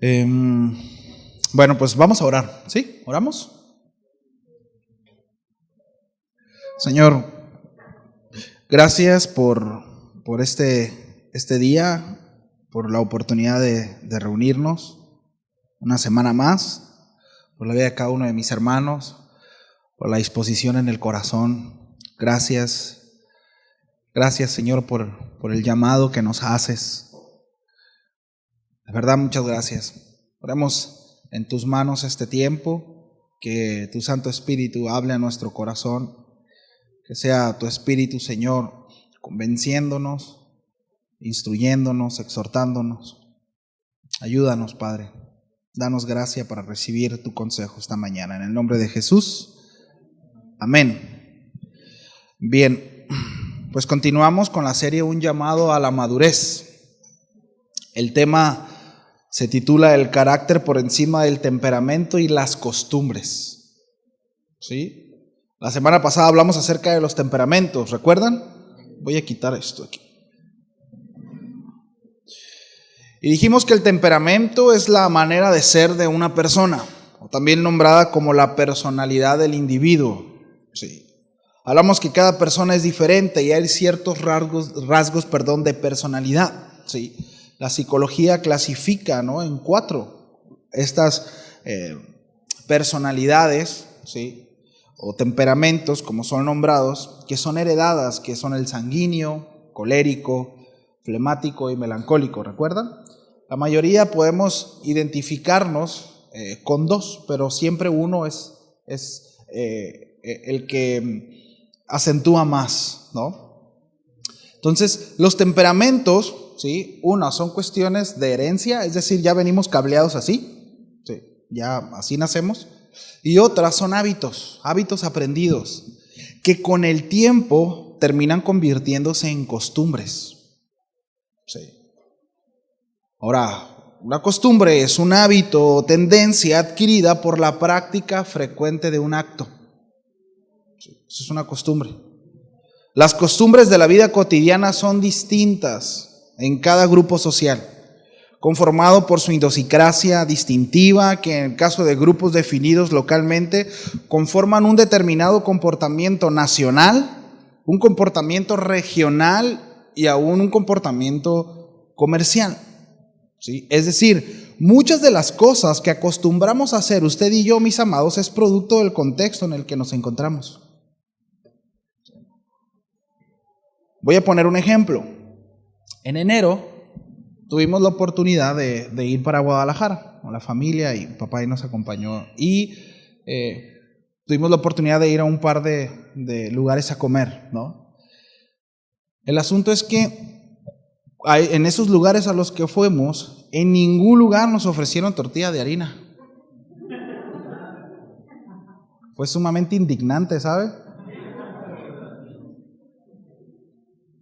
Bueno, pues vamos a orar, ¿sí? ¿Oramos? Señor, gracias por este día, por la oportunidad de reunirnos una semana más, por la vida de cada uno de mis hermanos, por la disposición en el corazón. Gracias, Señor, por el llamado que nos haces. De verdad, muchas gracias. Oremos en tus manos este tiempo, que tu Santo Espíritu hable a nuestro corazón, que sea tu Espíritu, Señor, convenciéndonos, instruyéndonos, exhortándonos. Ayúdanos, Padre. Danos gracia para recibir tu consejo esta mañana. En el nombre de Jesús. Amén. Bien, pues continuamos con la serie Un llamado a la madurez. El tema se titula El carácter por encima del temperamento y las costumbres. ¿Sí? La semana pasada hablamos acerca de los temperamentos, ¿recuerdan? Voy a quitar esto aquí. Y dijimos que el temperamento es la manera de ser de una persona, o también nombrada como la personalidad del individuo. Sí. Hablamos que cada persona es diferente y hay ciertos rasgos de personalidad. Sí. La psicología clasifica, ¿no?, en 4 estas personalidades, ¿sí?, o temperamentos, como son nombrados, que son heredadas, que son el sanguíneo, colérico, flemático y melancólico, ¿recuerdan? La mayoría podemos identificarnos con 2, pero siempre uno es el que acentúa más, ¿no? Entonces, los temperamentos, ¿sí?, son cuestiones de herencia, es decir, ya venimos cableados así, ¿sí?, ya así nacemos. Y otras son hábitos aprendidos, que con el tiempo terminan convirtiéndose en costumbres. Sí. Ahora, una costumbre es un hábito o tendencia adquirida por la práctica frecuente de un acto. Sí, eso es una costumbre. Las costumbres de la vida cotidiana son distintas en cada grupo social, conformado por su idiosincrasia distintiva, que en el caso de grupos definidos localmente conforman un determinado comportamiento nacional, un comportamiento regional y aún un comportamiento comercial. ¿Sí? Es decir, muchas de las cosas que acostumbramos a hacer usted y yo, mis amados, es producto del contexto en el que nos encontramos. Voy a poner un ejemplo. En enero tuvimos la oportunidad de ir para Guadalajara con la familia y papá ahí nos acompañó y tuvimos la oportunidad de ir a un par de lugares a comer, ¿no? El asunto es que en esos lugares a los que fuimos, en ningún lugar nos ofrecieron tortilla de harina. Fue sumamente indignante, ¿sabe?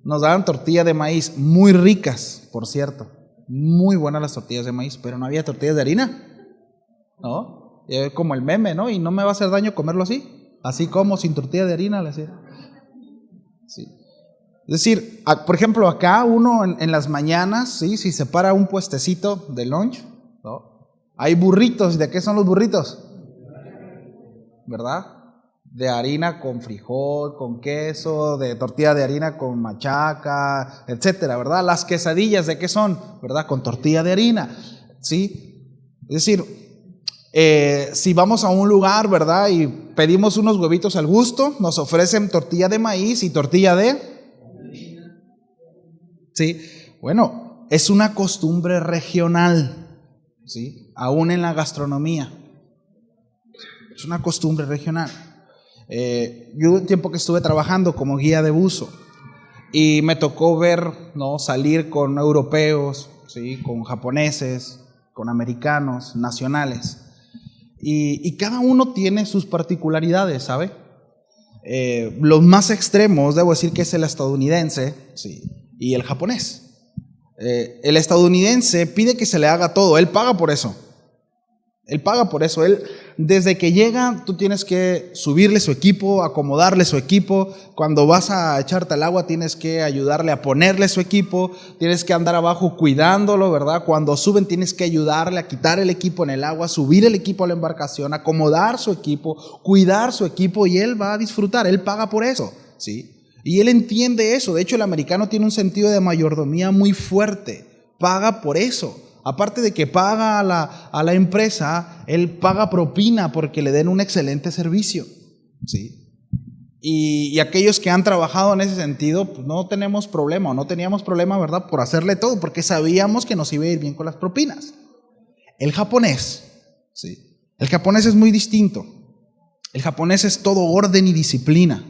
Nos daban tortilla de maíz, muy ricas, por cierto. Muy buenas las tortillas de maíz, pero no había tortillas de harina, ¿no? Como el meme, ¿no? Y no me va a hacer daño comerlo así como sin tortilla de harina, le decía. Sí. Es decir, por ejemplo, acá uno en las mañanas, ¿sí?, si se para un puestecito de lunch, ¿no?, hay burritos. ¿De qué son los burritos? ¿Verdad? De harina con frijol, con queso, de tortilla de harina con machaca, etcétera, ¿verdad? Las quesadillas, ¿de qué son? ¿Verdad? Con tortilla de harina, ¿sí? Es decir, si vamos a un lugar, ¿verdad?, y pedimos unos huevitos al gusto, nos ofrecen tortilla de maíz y tortilla de... ¿Sí? Bueno, es una costumbre regional, ¿sí?, aún en la gastronomía. Es una costumbre regional. Yo un tiempo que estuve trabajando como guía de buzo y me tocó ver, ¿no?, salir con europeos, ¿sí?, con japoneses, con americanos, nacionales, y cada uno tiene sus particularidades, ¿sabe? Los más extremos, debo decir que es el estadounidense, ¿sí?, y el japonés. El estadounidense pide que se le haga todo, él paga por eso. Él paga por eso. Él, desde que llega, tú tienes que subirle su equipo, acomodarle su equipo. Cuando vas a echarte al agua, tienes que ayudarle a ponerle su equipo. Tienes que andar abajo cuidándolo, ¿verdad? Cuando suben, tienes que ayudarle a quitar el equipo en el agua, subir el equipo a la embarcación, acomodar su equipo, cuidar su equipo, y él va a disfrutar. Él paga por eso, ¿sí? Y él entiende eso. De hecho, el americano tiene un sentido de mayordomía muy fuerte. Paga por eso. Aparte de que paga a la empresa, él paga propina porque le den un excelente servicio, ¿sí? Y aquellos que han trabajado en ese sentido, pues no tenemos problema, o no teníamos problema, ¿verdad?, por hacerle todo, porque sabíamos que nos iba a ir bien con las propinas. El japonés, ¿sí? El japonés es muy distinto. El japonés es todo orden y disciplina.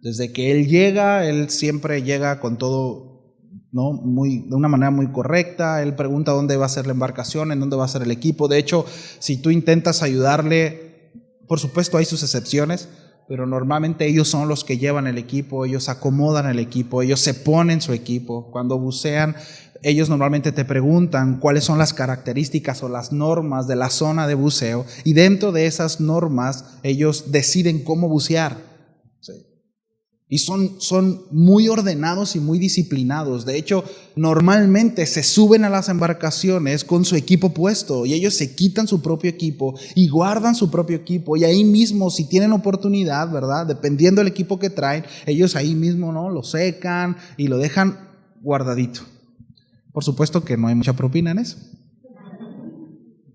Desde que él siempre llega con todo, ¿no?, de una manera muy correcta. Él pregunta dónde va a ser la embarcación, en dónde va a ser el equipo. De hecho, si tú intentas ayudarle, por supuesto hay sus excepciones, pero normalmente ellos son los que llevan el equipo, ellos acomodan el equipo, ellos se ponen su equipo. Cuando bucean, ellos normalmente te preguntan cuáles son las características o las normas de la zona de buceo, y dentro de esas normas ellos deciden cómo bucear, ¿sí? Y son muy ordenados y muy disciplinados. De hecho, normalmente se suben a las embarcaciones con su equipo puesto, y ellos se quitan su propio equipo y guardan su propio equipo. Y ahí mismo, si tienen oportunidad, ¿verdad?, dependiendo del equipo que traen, ellos ahí mismo, ¿no?, lo secan y lo dejan guardadito. Por supuesto que no hay mucha propina en eso.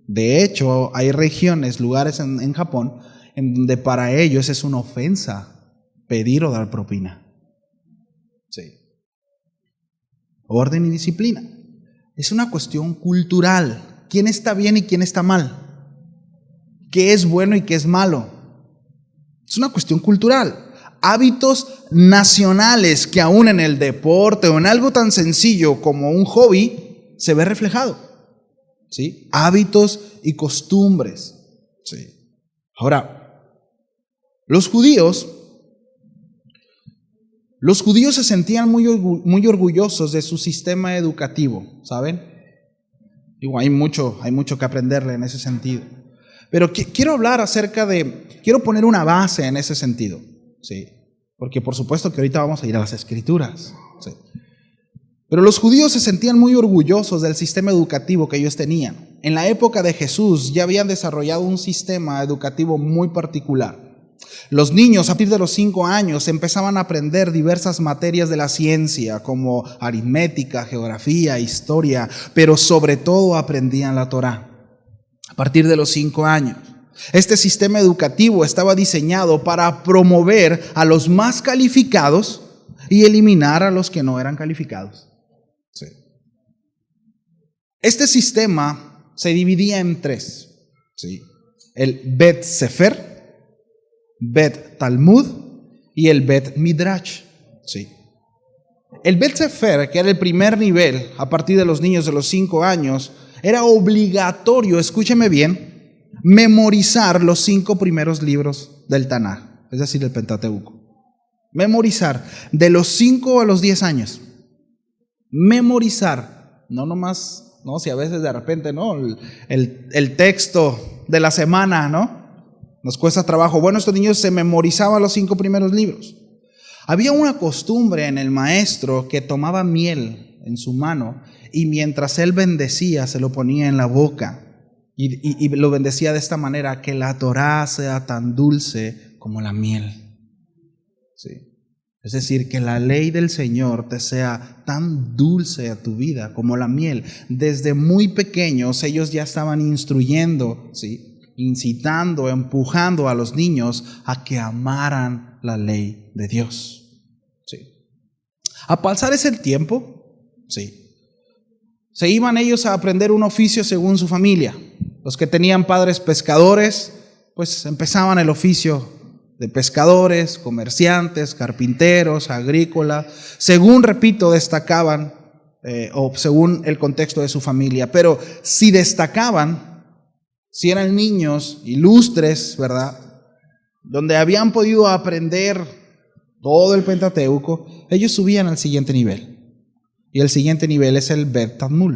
De hecho, hay regiones, lugares en Japón, en donde para ellos es una ofensa pedir o dar propina. Sí. Orden y disciplina. Es una cuestión cultural. ¿Quién está bien y quién está mal? ¿Qué es bueno y qué es malo? Es una cuestión cultural. Hábitos nacionales que aún en el deporte o en algo tan sencillo como un hobby se ve reflejado, ¿sí? Hábitos y costumbres, ¿sí? Ahora, los judíos se sentían muy orgullosos de su sistema educativo, ¿saben? Digo, hay mucho que aprenderle en ese sentido. Pero quiero hablar quiero poner una base en ese sentido, ¿sí? Porque por supuesto que ahorita vamos a ir a las Escrituras, ¿sí? Pero los judíos se sentían muy orgullosos del sistema educativo que ellos tenían. En la época de Jesús ya habían desarrollado un sistema educativo muy particular. Los niños a partir de los 5 años empezaban a aprender diversas materias de la ciencia, como aritmética, geografía, historia, pero sobre todo aprendían la Torá a partir de los 5 años. Este sistema educativo estaba diseñado para promover a los más calificados y eliminar a los que no eran calificados. Sí. Este sistema se dividía en 3, ¿sí? El Bet Sefer, Bet Talmud y el Bet Midrash, ¿sí? El Bet Sefer, que era el primer nivel a partir de los niños de los 5 años, era obligatorio, escúcheme bien, memorizar los 5 primeros libros del Tanaj, es decir, el Pentateuco. Memorizar de los 5 a los 10 años. Memorizar, no nomás, no, si a veces de repente, ¿no?, el texto de la semana, ¿no?, nos cuesta trabajo. Bueno, estos niños se memorizaban los 5 primeros libros. Había una costumbre en el maestro que tomaba miel en su mano y mientras él bendecía se lo ponía en la boca y lo bendecía de esta manera: que la Torá sea tan dulce como la miel. Sí. Es decir, que la ley del Señor te sea tan dulce a tu vida como la miel. Desde muy pequeños ellos ya estaban instruyendo, ¿sí?, incitando, empujando a los niños a que amaran la ley de Dios. Sí. A pasar ese tiempo, sí, se iban ellos a aprender un oficio según su familia. Los que tenían padres pescadores, pues empezaban el oficio de pescadores, comerciantes, carpinteros, agrícolas, según, repito, destacaban o según el contexto de su familia. Pero si destacaban, si eran niños ilustres, ¿verdad?, donde habían podido aprender todo el Pentateuco, ellos subían al siguiente nivel. Y el siguiente nivel es el Bet Talmud.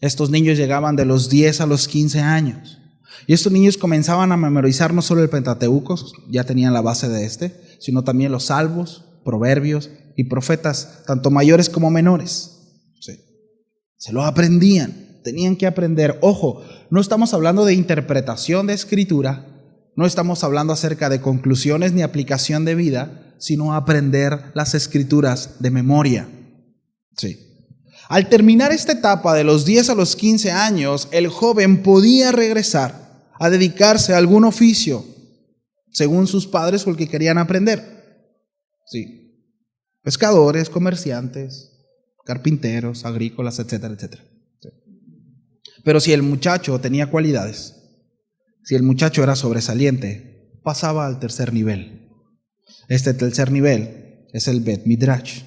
Estos niños llegaban de los 10 a los 15 años. Y estos niños comenzaban a memorizar no solo el Pentateuco, ya tenían la base de sino también los salmos, proverbios y profetas, tanto mayores como menores. Sí. Se lo aprendían, tenían que aprender. Ojo, no estamos hablando de interpretación de escritura, no estamos hablando acerca de conclusiones ni aplicación de vida, sino aprender las escrituras de memoria. Sí. Al terminar esta etapa de los 10 a los 15 años, el joven podía regresar a dedicarse a algún oficio, según sus padres o el que querían aprender. Sí. Pescadores, comerciantes, carpinteros, agrícolas, etcétera, etcétera. Sí. Pero si el muchacho tenía cualidades, si el muchacho era sobresaliente, pasaba al tercer nivel. Este tercer nivel es el Bet Midrash.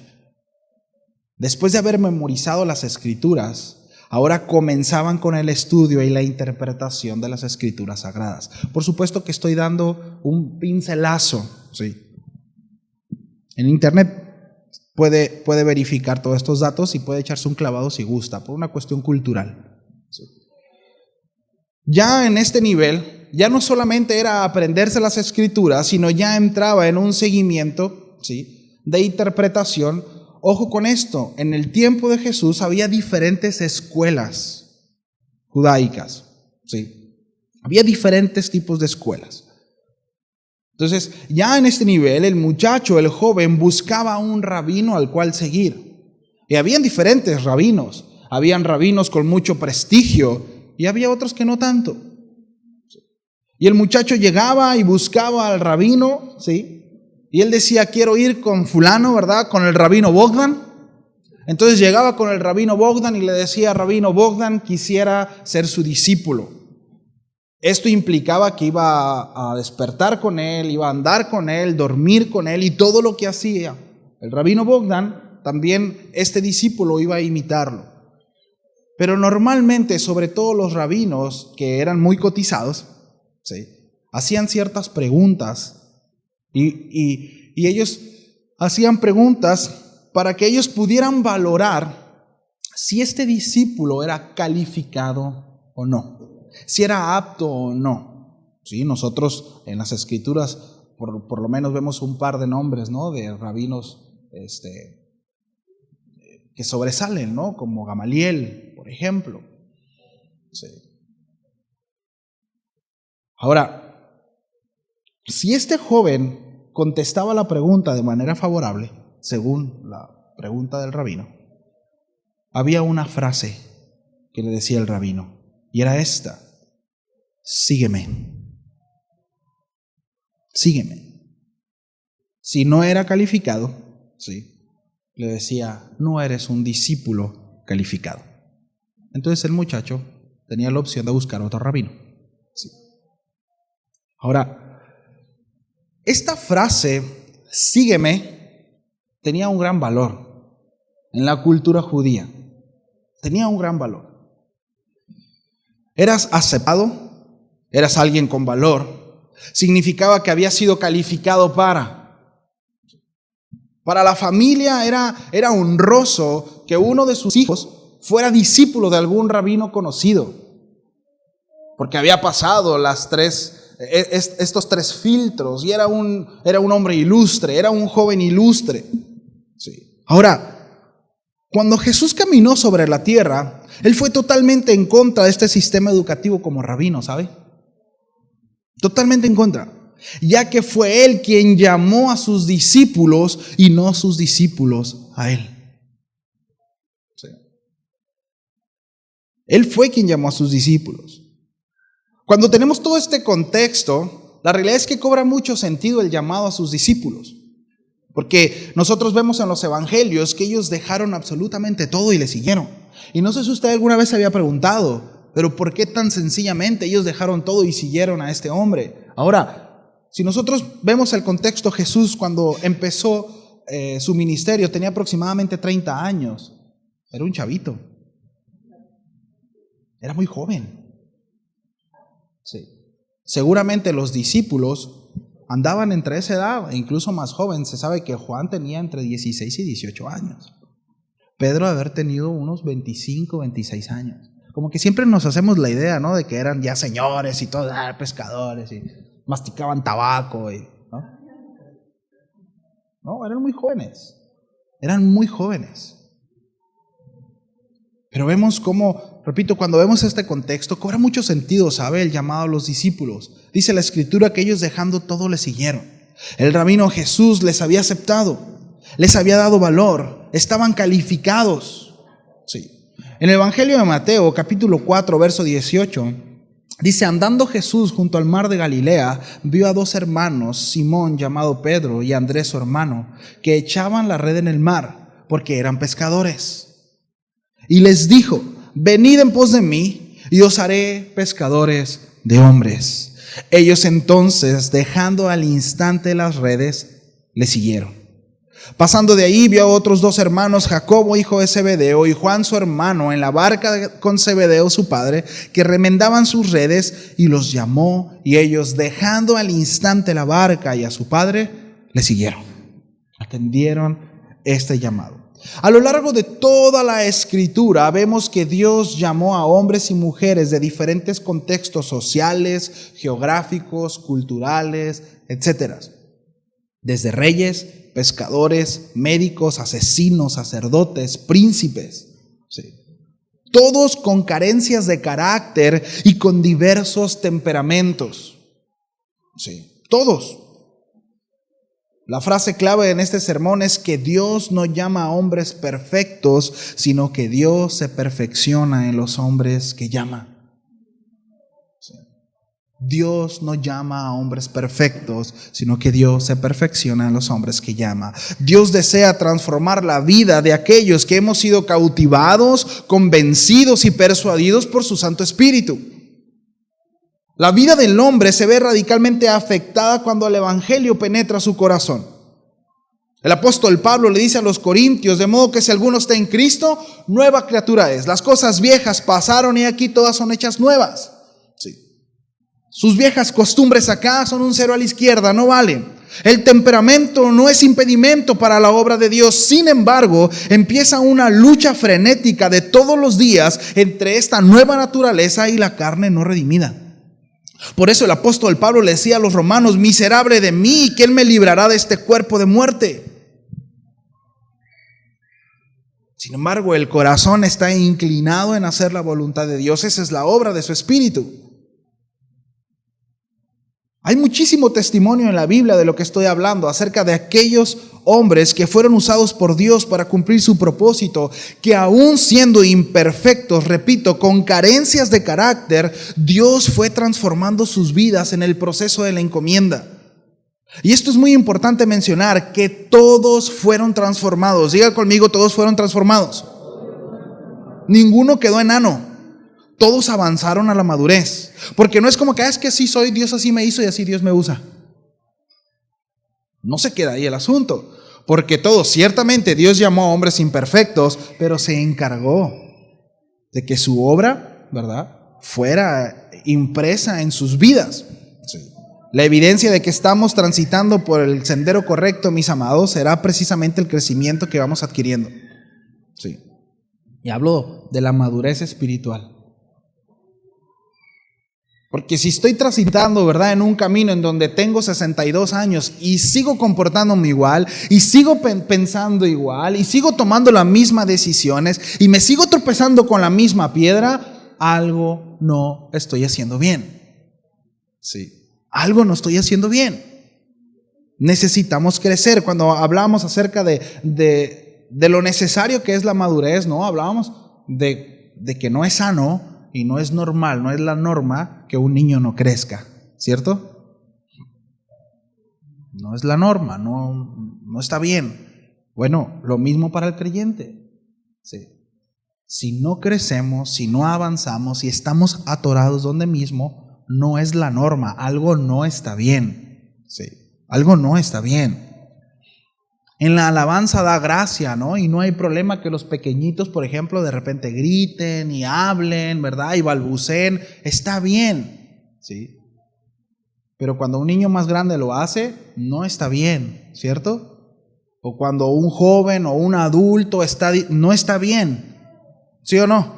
Después de haber memorizado las escrituras, ahora comenzaban con el estudio y la interpretación de las escrituras sagradas. Por supuesto que estoy dando un pincelazo, ¿sí? En internet puede verificar todos estos datos y puede echarse un clavado si gusta, por una cuestión cultural. ¿Sí? Ya en este nivel, ya no solamente era aprenderse las escrituras, sino ya entraba en un seguimiento, ¿sí?, de interpretación. Ojo con esto, en el tiempo de Jesús había diferentes escuelas judaicas, ¿sí? Había diferentes tipos de escuelas. Entonces, ya en este nivel, el muchacho, el joven, buscaba un rabino al cual seguir. Y habían diferentes rabinos. Habían rabinos con mucho prestigio y había otros que no tanto. Y el muchacho llegaba y buscaba al rabino, ¿sí? Y él decía, quiero ir con fulano, ¿verdad? Con el rabino Bogdan. Entonces llegaba con el rabino Bogdan y le decía, rabino Bogdan, quisiera ser su discípulo. Esto implicaba que iba a despertar con él, iba a andar con él, dormir con él y todo lo que hacía el rabino Bogdan, también este discípulo iba a imitarlo. Pero normalmente, sobre todo los rabinos que eran muy cotizados, ¿sí?, hacían ciertas preguntas y ellos hacían preguntas para que ellos pudieran valorar si este discípulo era calificado o no, si era apto o no. Sí, nosotros en las escrituras por lo menos vemos un par de nombres, ¿no?, de rabinos que sobresalen, ¿no?, como Gamaliel, por ejemplo. Sí. Ahora, si este joven contestaba la pregunta de manera favorable, según la pregunta del rabino, había una frase que le decía el rabino, y era esta: sígueme. Sígueme. Si no era calificado, ¿sí?, le decía, no eres un discípulo calificado. Entonces el muchacho tenía la opción de buscar otro rabino. Sí. Ahora, esta frase, sígueme, tenía un gran valor en la cultura judía. Tenía un gran valor. Eras aceptado, eras alguien con valor. Significaba que había sido calificado para la familia era honroso que uno de sus hijos fuera discípulo de algún rabino conocido, porque había pasado estos tres filtros y era un hombre ilustre, era un joven ilustre. Sí. Ahora, cuando Jesús caminó sobre la tierra, Él fue totalmente en contra de este sistema educativo como rabino, ¿sabe? Totalmente en contra, ya que fue Él quien llamó a sus discípulos y no sus discípulos a Él. Sí. Él fue quien llamó a sus discípulos. Cuando tenemos todo este contexto, la realidad es que cobra mucho sentido el llamado a sus discípulos. Porque nosotros vemos en los evangelios que ellos dejaron absolutamente todo y le siguieron. Y no sé si usted alguna vez se había preguntado, pero ¿por qué tan sencillamente ellos dejaron todo y siguieron a este hombre? Ahora, si nosotros vemos el contexto, Jesús cuando empezó su ministerio tenía aproximadamente 30 años. Era un chavito. Era muy joven. Sí. Seguramente los discípulos andaban entre esa edad, e incluso más joven. Se sabe que Juan tenía entre 16 y 18 años. Pedro debe haber tenido unos 25, 26 años. Como que siempre nos hacemos la idea, ¿no? De que eran ya señores y todos, pescadores, y masticaban tabaco, ¿no? No, eran muy jóvenes. Eran muy jóvenes. Pero vemos cómo, repito, cuando vemos este contexto, cobra mucho sentido, ¿sabe? El llamado a los discípulos. Dice la Escritura que ellos dejando todo le siguieron. El rabino Jesús les había aceptado, les había dado valor, estaban calificados. Sí. En el Evangelio de Mateo, capítulo 4, verso 18, dice: andando Jesús junto al mar de Galilea, vio a dos hermanos, Simón llamado Pedro y Andrés su hermano, que echaban la red en el mar, porque eran pescadores. Y les dijo: venid en pos de mí, y os haré pescadores de hombres. Ellos entonces, dejando al instante las redes, le siguieron. Pasando de ahí, vio a otros dos hermanos, Jacobo, hijo de Zebedeo, y Juan su hermano, en la barca con Zebedeo su padre, que remendaban sus redes, y los llamó, y ellos, dejando al instante la barca y a su padre, le siguieron. Atendieron este llamado. A lo largo de toda la Escritura vemos que Dios llamó a hombres y mujeres de diferentes contextos sociales, geográficos, culturales, etc. Desde reyes, pescadores, médicos, asesinos, sacerdotes, príncipes. Sí. Todos con carencias de carácter y con diversos temperamentos. Sí. Todos. La frase clave en este sermón es que Dios no llama a hombres perfectos, sino que Dios se perfecciona en los hombres que llama. Sí. Dios no llama a hombres perfectos, sino que Dios se perfecciona en los hombres que llama. Dios desea transformar la vida de aquellos que hemos sido cautivados, convencidos y persuadidos por su Santo Espíritu. La vida del hombre se ve radicalmente afectada cuando el Evangelio penetra su corazón. El apóstol Pablo le dice a los corintios: de modo que si alguno está en Cristo, nueva criatura es. Las cosas viejas pasaron y aquí todas son hechas nuevas. Sí. Sus viejas costumbres acá son un cero a la izquierda, no valen. El temperamento no es impedimento para la obra de Dios. Sin embargo, empieza una lucha frenética de todos los días entre esta nueva naturaleza y la carne no redimida. Por eso el apóstol Pablo le decía a los romanos: miserable de mí, ¿quién me librará de este cuerpo de muerte? Sin embargo, el corazón está inclinado en hacer la voluntad de Dios. Esa es la obra de su Espíritu. Hay muchísimo testimonio en la Biblia de lo que estoy hablando, acerca de aquellos hombres que fueron usados por Dios para cumplir su propósito, que aún siendo imperfectos, repito, con carencias de carácter, Dios fue transformando sus vidas en el proceso de la encomienda. Y esto es muy importante mencionar, que todos fueron transformados. Diga conmigo: todos fueron transformados. Ninguno quedó enano. Todos avanzaron a la madurez. Porque no es como que es que así soy, Dios así me hizo y así Dios me usa. No se queda ahí el asunto. Porque todos, ciertamente Dios llamó a hombres imperfectos, pero se encargó de que su obra, ¿verdad?, fuera impresa en sus vidas. Sí. La evidencia de que estamos transitando por el sendero correcto, mis amados, será precisamente el crecimiento que vamos adquiriendo. Sí. Y hablo de la madurez espiritual. Porque si estoy transitando, ¿verdad?, en un camino en donde tengo 62 años y sigo comportándome igual, y sigo pensando igual, y sigo tomando las mismas decisiones, y me sigo tropezando con la misma piedra, algo no estoy haciendo bien. Sí, algo no estoy haciendo bien. Necesitamos crecer. Cuando hablamos acerca de lo necesario que es la madurez, ¿no? Hablábamos de que no es sano y no es normal, no es la norma que un niño no crezca, ¿cierto? No es la norma, no está bien. Bueno, lo mismo para el creyente. Sí. Si no crecemos, si no avanzamos, si estamos atorados donde mismo, no es la norma, algo no está bien. Sí. Algo no está bien. En la alabanza da gracia, ¿no? Y no hay problema que los pequeñitos, por ejemplo, de repente griten y hablen, ¿verdad?, y balbuceen. Está bien, ¿sí? Pero cuando un niño más grande lo hace, no está bien, ¿cierto? O cuando un joven o un adulto no está bien, ¿sí o no?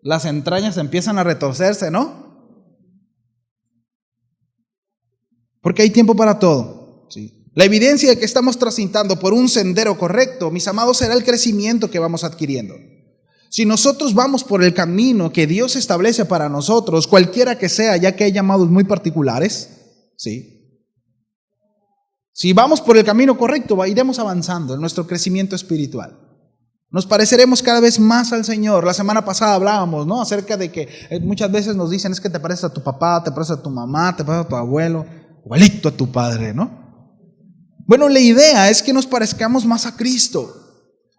las entrañas empiezan a retorcerse, ¿no? Porque hay tiempo para todo, ¿sí? La evidencia de que estamos transitando por un sendero correcto, mis amados, será el crecimiento que vamos adquiriendo. Si nosotros vamos por el camino que Dios establece para nosotros, cualquiera que sea, ya que hay llamados muy particulares, ¿sí? Si vamos por el camino correcto, iremos avanzando en nuestro crecimiento espiritual. Nos pareceremos cada vez más al Señor. La semana pasada hablábamos, ¿no?, acerca de que muchas veces nos dicen, es que te pareces a tu papá, te pareces a tu mamá, te pareces a tu abuelo, igualito a tu padre, ¿no? Bueno, la idea es que nos parezcamos más a Cristo.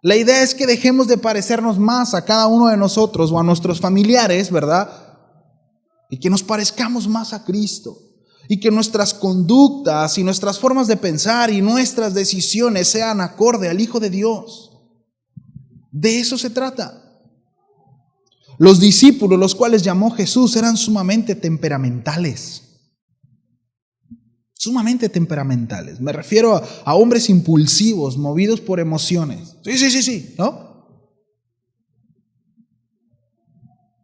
La idea es que dejemos de parecernos más a cada uno de nosotros o a nuestros familiares, ¿verdad? Y que nos parezcamos más a Cristo. Y que nuestras conductas y nuestras formas de pensar y nuestras decisiones sean acorde al Hijo de Dios. De eso se trata. Los discípulos, los cuales llamó Jesús, eran sumamente temperamentales. Sumamente temperamentales. Me refiero a hombres impulsivos, movidos por emociones. Sí, ¿no?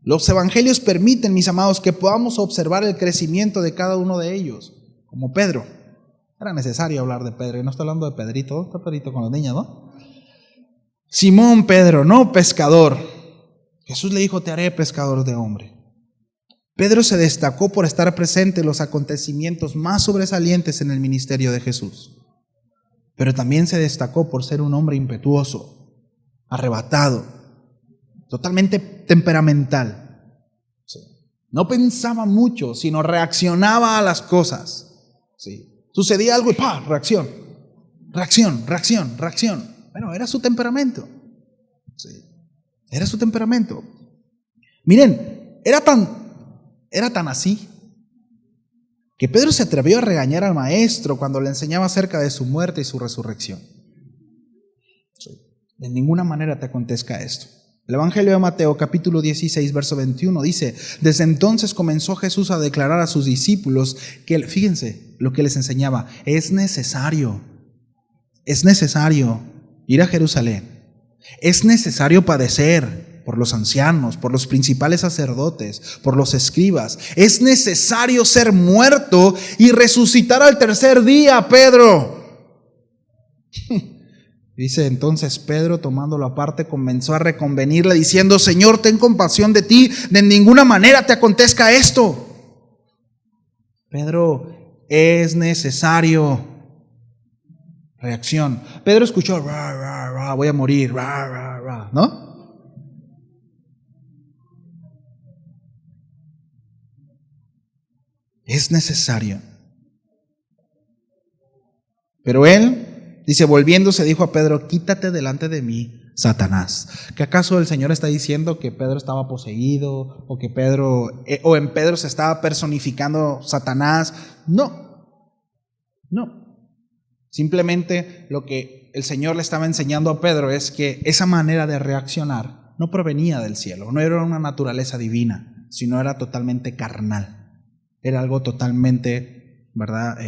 Los evangelios permiten, mis amados, que podamos observar el crecimiento de cada uno de ellos. Como Pedro. Era necesario hablar de Pedro. Y no estoy hablando de Pedrito. Está Pedrito con los niños, ¿no? Simón Pedro, no pescador. Jesús le dijo, te haré pescador de hombre. Pedro se destacó por estar presente en los acontecimientos más sobresalientes en el ministerio de Jesús. Pero también se destacó por ser un hombre impetuoso, arrebatado, totalmente temperamental. Sí. No pensaba mucho, sino reaccionaba a las cosas. Sí. Sucedía algo y ¡pah! Reacción. Bueno, era su temperamento. Sí. Era su temperamento. Miren, era tan así que Pedro se atrevió a regañar al maestro cuando le enseñaba acerca de su muerte y su resurrección. Sí. De ninguna manera te acontezca esto. El Evangelio de Mateo, capítulo 16, verso 21, dice, desde entonces comenzó Jesús a declarar a sus discípulos que, fíjense lo que les enseñaba, es necesario ir a Jerusalén, es necesario padecer por los ancianos, por los principales sacerdotes, por los escribas, es necesario ser muerto y resucitar al tercer día, Pedro. Dice entonces Pedro, tomándolo aparte, comenzó a reconvenirle diciendo, Señor, ten compasión de ti, de ninguna manera te acontezca esto. Pedro, es necesario. Reacción. Pedro escuchó, ra, ra, ra, voy a morir, ra, ra, ra, ¿no? Es necesario. Pero él, dice, volviéndose, dijo a Pedro, quítate delante de mí, Satanás. ¿Que acaso el Señor está diciendo que Pedro estaba poseído o que o en Pedro se estaba personificando Satanás? No. Simplemente lo que el Señor le estaba enseñando a Pedro es que esa manera de reaccionar no provenía del cielo, no era una naturaleza divina, sino era totalmente carnal. Era algo totalmente, ¿verdad?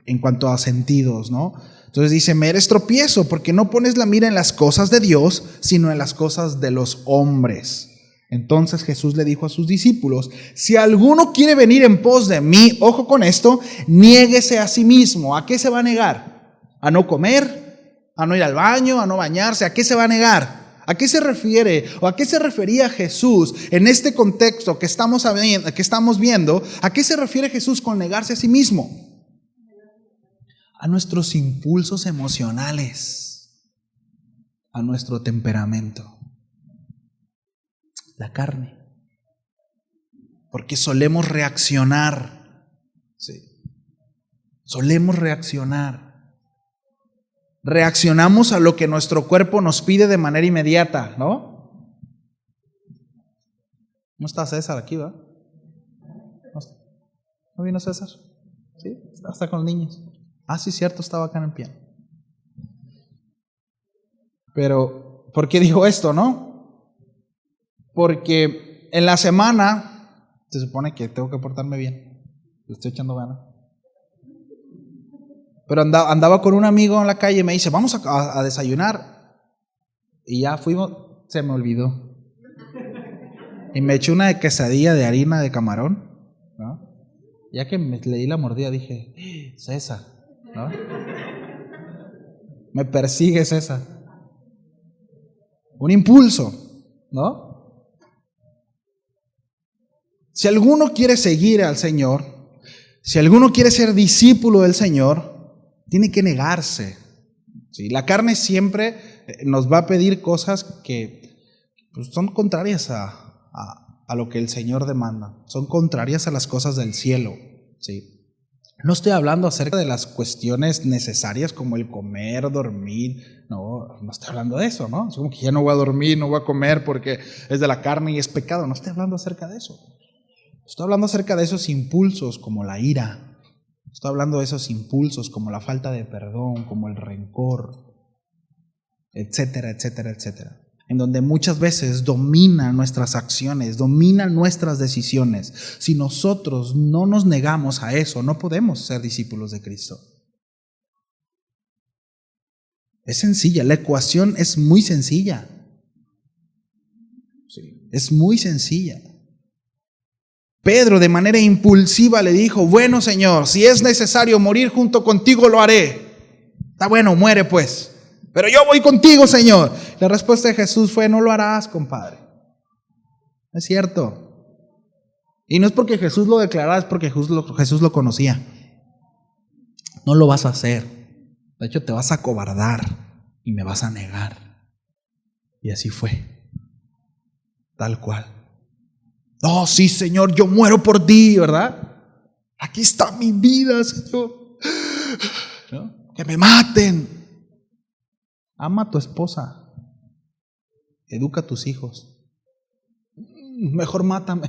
En cuanto a sentidos, ¿no? Entonces dice, me eres tropiezo porque no pones la mira en las cosas de Dios, sino en las cosas de los hombres. Entonces Jesús le dijo a sus discípulos, si alguno quiere venir en pos de mí, ojo con esto, niéguese a sí mismo. ¿A qué se va a negar? ¿A no comer? ¿A no ir al baño? ¿A no bañarse? ¿A qué se va a negar? ¿A qué se refiere o a qué se refería Jesús en este contexto que estamos viendo? ¿A qué se refiere Jesús con negarse a sí mismo? A nuestros impulsos emocionales, a nuestro temperamento. La carne. Porque solemos reaccionar. Sí. Solemos reaccionar. Reaccionamos a lo que nuestro cuerpo nos pide de manera inmediata, ¿no? ¿No está César aquí, va? ¿No vino César? Sí, está con los niños. Ah, sí, cierto, estaba acá en el piano. Pero, ¿por qué digo esto, no? Porque en la semana se supone que tengo que portarme bien. Le estoy echando ganas. Pero andaba con un amigo en la calle y me dice, vamos a desayunar. Y ya fuimos, se me olvidó. y me eché una quesadilla de harina de camarón, ¿no? Ya que le di la mordida dije, es esa, ¿no? Me persigue esa. Un impulso, ¿no? Si alguno quiere seguir al Señor, si alguno quiere ser discípulo del Señor, tiene que negarse. ¿Sí? La carne siempre nos va a pedir cosas que pues, son contrarias a lo que el Señor demanda, son contrarias a las cosas del cielo. ¿Sí? No estoy hablando acerca de las cuestiones necesarias como el comer, dormir, no estoy hablando de eso, ¿no? Es como que ya no voy a dormir, no voy a comer porque es de la carne y es pecado. No estoy hablando acerca de eso. Estoy hablando acerca de esos impulsos como la ira. Estoy hablando de esos impulsos como la falta de perdón, como el rencor, etcétera, etcétera, etcétera. En donde muchas veces dominan nuestras acciones, dominan nuestras decisiones. Si nosotros no nos negamos a eso, no podemos ser discípulos de Cristo. Es sencilla, la ecuación es muy sencilla. Sí, es muy sencilla. Pedro de manera impulsiva le dijo, bueno Señor, si es necesario morir junto contigo lo haré. Está bueno, muere pues. Pero yo voy contigo, Señor. La respuesta de Jesús fue, no lo harás, compadre. Es cierto. Y no es porque Jesús lo declarara, es porque Jesús lo conocía. No lo vas a hacer. De hecho, te vas a acobardar y me vas a negar. Y así fue. Tal cual. Oh, sí, Señor, yo muero por ti, ¿verdad? Aquí está mi vida, Señor. ¿No? Que me maten. Ama a tu esposa, educa a tus hijos. Mejor mátame.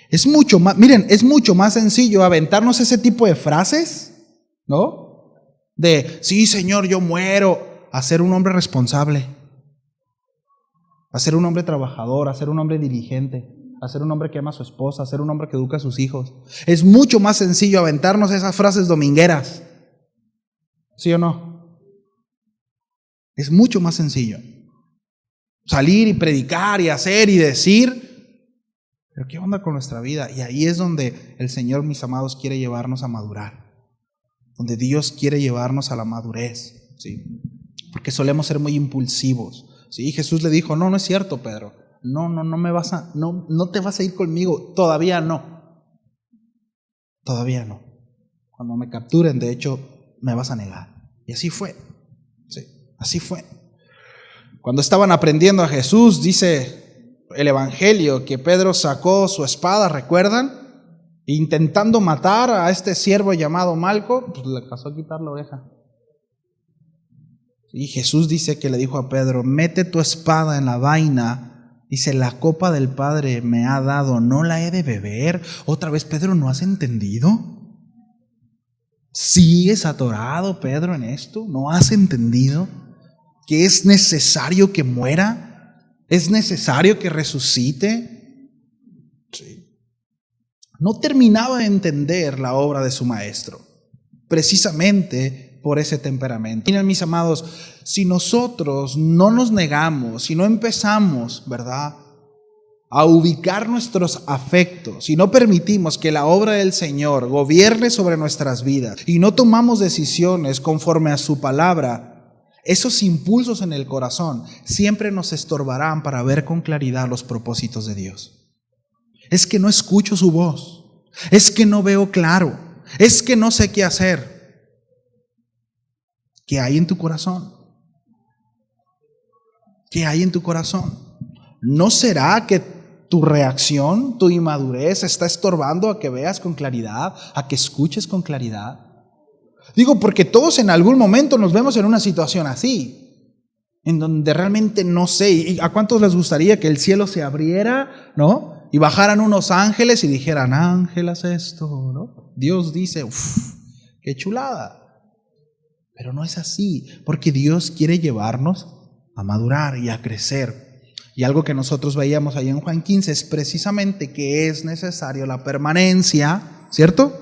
Es mucho más, miren, es mucho más sencillo aventarnos ese tipo de frases, ¿no? De, sí, Señor, yo muero, a ser un hombre responsable, a ser un hombre trabajador, a ser un hombre diligente, a ser un hombre que ama a su esposa, a ser un hombre que educa a sus hijos. Es mucho más sencillo aventarnos esas frases domingueras. ¿Sí o no? Es mucho más sencillo. Salir y predicar y hacer y decir. Pero ¿qué onda con nuestra vida? Y ahí es donde el Señor, mis amados, quiere llevarnos a madurar. Donde Dios quiere llevarnos a la madurez. ¿Sí? Porque solemos ser muy impulsivos. ¿Sí? Jesús le dijo, no es cierto, Pedro. No te vas a ir conmigo. Todavía no. Todavía no. Cuando me capturen, de hecho, me vas a negar. Y así fue. Sí, así fue. Cuando estaban aprendiendo a Jesús, dice el Evangelio que Pedro sacó su espada, ¿recuerdan? Intentando matar a este siervo llamado Malco, pues le pasó a quitar la oreja. Y Jesús dice que le dijo a Pedro, mete tu espada en la vaina. Dice, la copa del Padre me ha dado, ¿no la he de beber? Otra vez, Pedro, ¿no has entendido? ¿Sigues atorado, Pedro, en esto? ¿No has entendido que es necesario que muera? ¿Es necesario que resucite? Sí. No terminaba de entender la obra de su maestro, precisamente por ese temperamento. Miren, mis amados, si nosotros no nos negamos, si no empezamos, ¿verdad?, a ubicar nuestros afectos, si no permitimos que la obra del Señor gobierne sobre nuestras vidas y no tomamos decisiones conforme a su palabra, esos impulsos en el corazón siempre nos estorbarán para ver con claridad los propósitos de Dios. Es que no escucho su voz, es que no veo claro, es que no sé qué hacer. ¿Qué hay en tu corazón? ¿Qué hay en tu corazón? ¿No será que tu reacción, tu inmadurez está estorbando a que veas con claridad, a que escuches con claridad? Digo, porque todos en algún momento nos vemos en una situación así, en donde realmente no sé. ¿Y a cuántos les gustaría que el cielo se abriera, ¿no? Y bajaran unos ángeles y dijeran, ángel, haz esto, ¿no? Dios dice, uff, qué chulada. Pero no es así, porque Dios quiere llevarnos a madurar y a crecer. Y algo que nosotros veíamos ahí en Juan 15 es precisamente que es necesario la permanencia, ¿cierto?,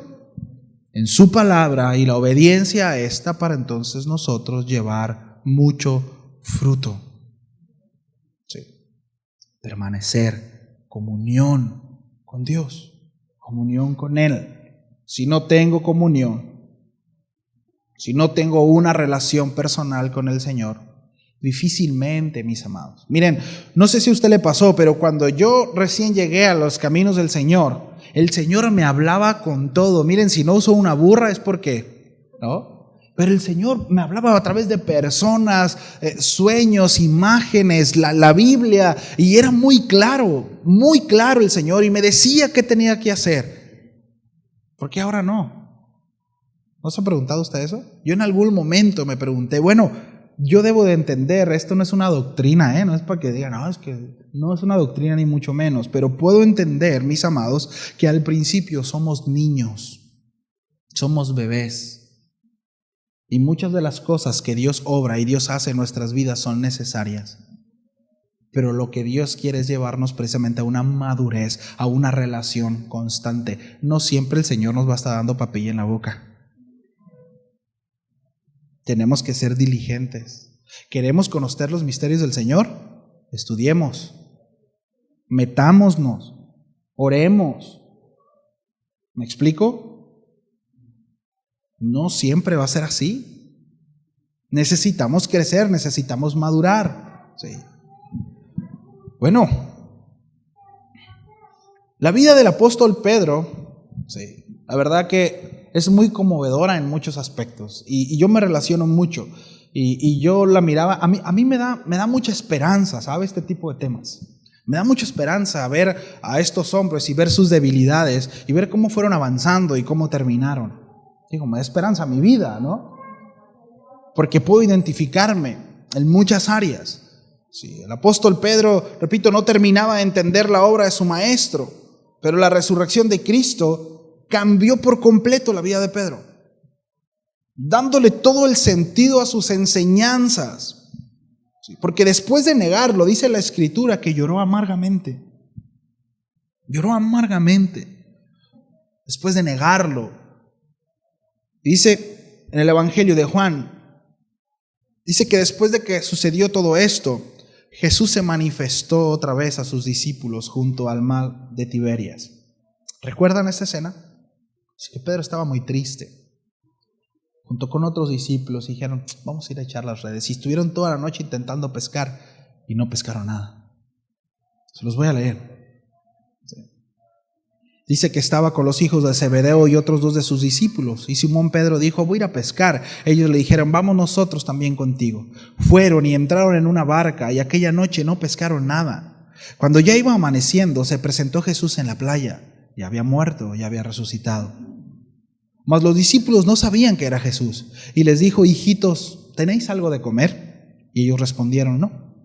en su palabra y la obediencia a esta para entonces nosotros llevar mucho fruto. permanecer, comunión con Dios, comunión con Él. Si no tengo comunión, si no tengo una relación personal con el Señor, difícilmente, mis amados. Miren, no sé si a usted le pasó, pero cuando yo recién llegué a los caminos del Señor, el Señor me hablaba con todo. Miren, si no uso una burra es porque, ¿no? Pero el Señor me hablaba a través de personas, sueños, imágenes, la Biblia, y era muy claro el Señor, y me decía qué tenía que hacer. ¿Por qué ahora no? ¿No se ha preguntado usted eso? Yo en algún momento me pregunté, bueno, yo debo de entender, esto no es una doctrina, no es para que digan, no, es que no es una doctrina ni mucho menos, pero puedo entender, mis amados, que al principio somos niños, somos bebés. Y muchas de las cosas que Dios obra y Dios hace en nuestras vidas son necesarias. Pero lo que Dios quiere es llevarnos precisamente a una madurez, a una relación constante. No siempre el Señor nos va a estar dando papilla en la boca. Tenemos que ser diligentes. ¿Queremos conocer los misterios del Señor? Estudiemos. Metámonos. Oremos. ¿Me explico? No siempre va a ser así. Necesitamos crecer, necesitamos madurar. Sí. Bueno, la vida del apóstol Pedro, sí, la verdad que es muy conmovedora en muchos aspectos. Y yo me relaciono mucho. Y yo la miraba, a mí me da mucha esperanza, ¿sabe? Este tipo de temas. Me da mucha esperanza ver a estos hombres y ver sus debilidades y ver cómo fueron avanzando y cómo terminaron. Digo, me da esperanza a mi vida, ¿no? Porque puedo identificarme en muchas áreas. Sí, el apóstol Pedro, repito, no terminaba de entender la obra de su maestro, pero la resurrección de Cristo cambió por completo la vida de Pedro, dándole todo el sentido a sus enseñanzas. Sí, porque después de negarlo, dice la Escritura que lloró amargamente. Lloró amargamente después de negarlo. Dice en el Evangelio de Juan, dice que después de que sucedió todo esto, Jesús se manifestó otra vez a sus discípulos junto al mar de Tiberias. ¿Recuerdan esta escena? Es que Pedro estaba muy triste, junto con otros discípulos, y dijeron, vamos a ir a echar las redes. Y estuvieron toda la noche intentando pescar y no pescaron nada. Se los voy a leer. Dice que estaba con los hijos de Zebedeo y otros dos de sus discípulos. Y Simón Pedro dijo, voy a ir a pescar. Ellos le dijeron, vamos nosotros también contigo. Fueron y entraron en una barca y aquella noche no pescaron nada. Cuando ya iba amaneciendo, se presentó Jesús en la playa. Ya había muerto, ya había resucitado. Mas los discípulos no sabían que era Jesús. Y les dijo, hijitos, ¿tenéis algo de comer? Y ellos respondieron, no.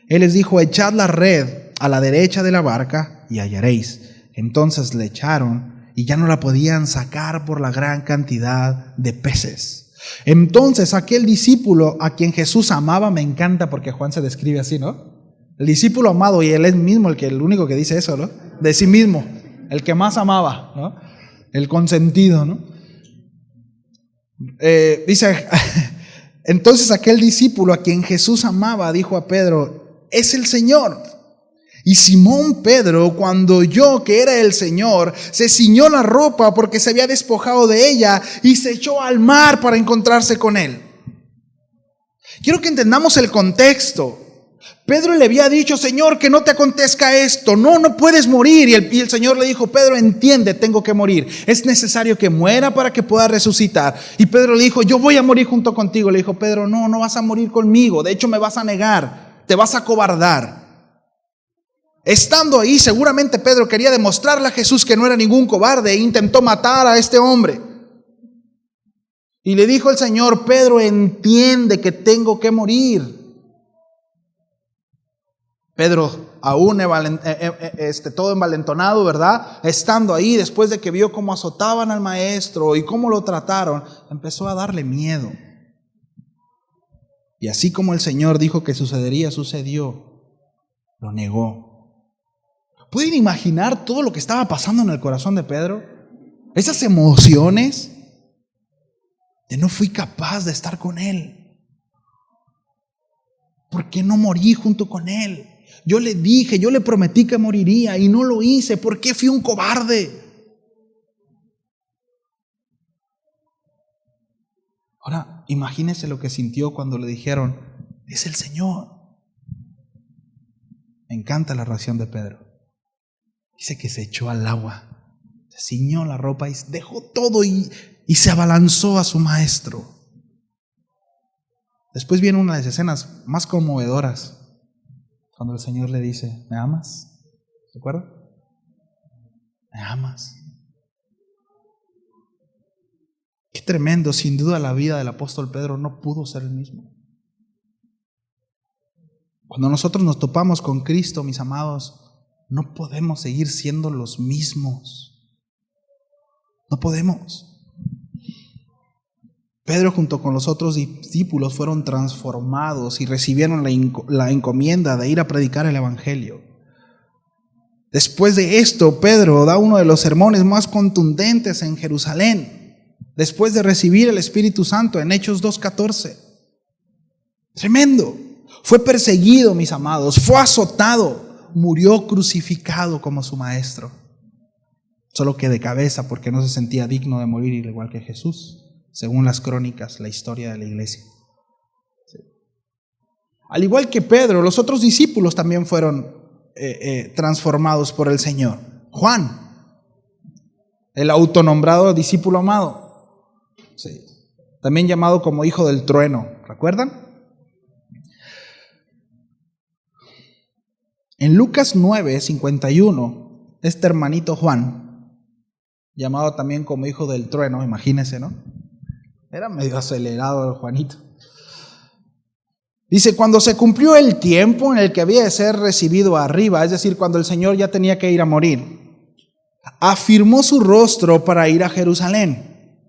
Él les dijo, echad la red a la derecha de la barca y hallaréis. Entonces le echaron y ya no la podían sacar por la gran cantidad de peces. Entonces aquel discípulo a quien Jesús amaba, me encanta porque Juan se describe así, ¿no? El discípulo amado, y él es mismo el único que dice eso, ¿no? De sí mismo, el que más amaba, ¿no? El consentido, ¿no? Dice, entonces aquel discípulo a quien Jesús amaba dijo a Pedro, es el Señor. Y Simón Pedro, cuando oyó que era el Señor, se ciñó la ropa porque se había despojado de ella y se echó al mar para encontrarse con él. Quiero que entendamos el contexto. Pedro le había dicho, Señor, que no te acontezca esto, no puedes morir. Y el Señor le dijo, Pedro, entiende, tengo que morir. Es necesario que muera para que pueda resucitar. Y Pedro le dijo, yo voy a morir junto contigo. Le dijo, Pedro, no vas a morir conmigo. De hecho, me vas a negar, te vas a acobardar. Estando ahí, seguramente Pedro quería demostrarle a Jesús que no era ningún cobarde e intentó matar a este hombre. Y le dijo el Señor, Pedro, entiende que tengo que morir. Pedro, aún todo envalentonado, ¿verdad? Estando ahí, después de que vio cómo azotaban al maestro y cómo lo trataron, empezó a darle miedo. Y así como el Señor dijo que sucedería, sucedió. Lo negó. ¿Pueden imaginar todo lo que estaba pasando en el corazón de Pedro? Esas emociones de no fui capaz de estar con Él. ¿Por qué no morí junto con Él? Yo le dije, yo le prometí que moriría y no lo hice. ¿Por qué fui un cobarde? Ahora, imagínese lo que sintió cuando le dijeron, es el Señor. Me encanta la reacción de Pedro. Dice que se echó al agua, se ciñó la ropa y dejó todo y se abalanzó a su maestro. Después viene una de las escenas más conmovedoras, cuando el Señor le dice, ¿me amas? ¿Se acuerdan? ¿Me amas? Qué tremendo, sin duda la vida del apóstol Pedro no pudo ser el mismo. Cuando nosotros nos topamos con Cristo, mis amados, no podemos seguir siendo los mismos. No podemos. Pedro junto con los otros discípulos fueron transformados y recibieron la encomienda de ir a predicar el Evangelio. Después de esto, Pedro da uno de los sermones más contundentes en Jerusalén, después de recibir el Espíritu Santo en Hechos 2:14. Tremendo. Fue perseguido, mis amados, fue azotado, murió crucificado como su maestro. Solo que de cabeza, porque no se sentía digno de morir igual que Jesús, según las crónicas, la historia de la iglesia. Sí. Al igual que Pedro, los otros discípulos también fueron transformados por el Señor. Juan, el autonombrado discípulo amado, sí, también llamado como hijo del trueno, ¿recuerdan? En Lucas 9:51, este hermanito Juan, llamado también como hijo del trueno, imagínense, ¿no? Era medio acelerado el Juanito. Dice, cuando se cumplió el tiempo en el que había de ser recibido arriba, es decir, cuando el Señor ya tenía que ir a morir, afirmó su rostro para ir a Jerusalén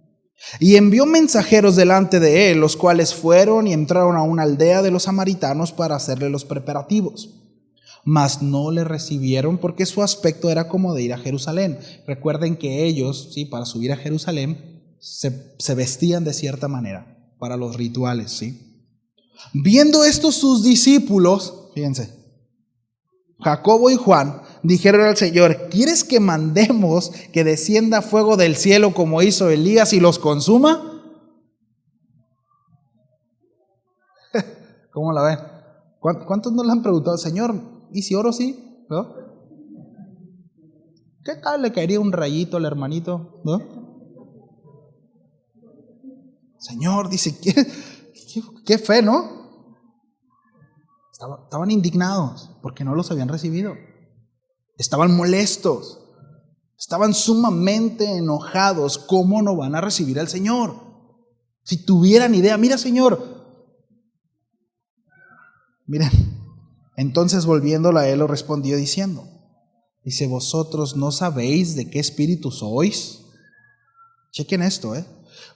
y envió mensajeros delante de él, los cuales fueron y entraron a una aldea de los samaritanos para hacerle los preparativos. Mas no le recibieron porque su aspecto era como de ir a Jerusalén. Recuerden que ellos, sí, para subir a Jerusalén, se vestían de cierta manera para los rituales, ¿sí? Viendo esto sus discípulos, fíjense, Jacobo y Juan, dijeron al Señor, ¿quieres que mandemos que descienda fuego del cielo como hizo Elías y los consuma? ¿Cómo la ven? ¿Cuántos nos le han preguntado, Señor, ¿y si oro sí? ¿No? ¿Qué tal le caería un rayito al hermanito? ¿No? Señor, dice, qué fe, ¿no? Estaban indignados porque no los habían recibido. Estaban molestos. Estaban sumamente enojados. ¿Cómo no van a recibir al Señor? Si tuvieran idea, mira, Señor. Miren. Entonces volviéndolo a él lo respondió diciendo, dice, ¿vosotros no sabéis de qué espíritu sois? Chequen esto,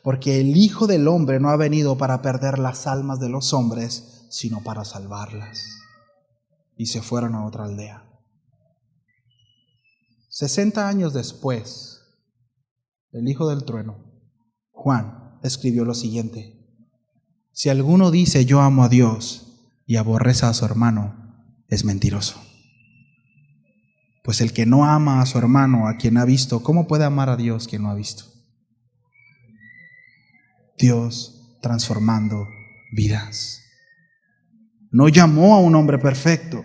porque el Hijo del Hombre no ha venido para perder las almas de los hombres, sino para salvarlas. Y se fueron a otra aldea. 60 años después, el Hijo del Trueno, Juan, escribió lo siguiente, si alguno dice yo amo a Dios y aborrece a su hermano, es mentiroso. Pues el que no ama a su hermano, a quien ha visto, ¿cómo puede amar a Dios quien no ha visto? Dios transformando vidas. No llamó a un hombre perfecto.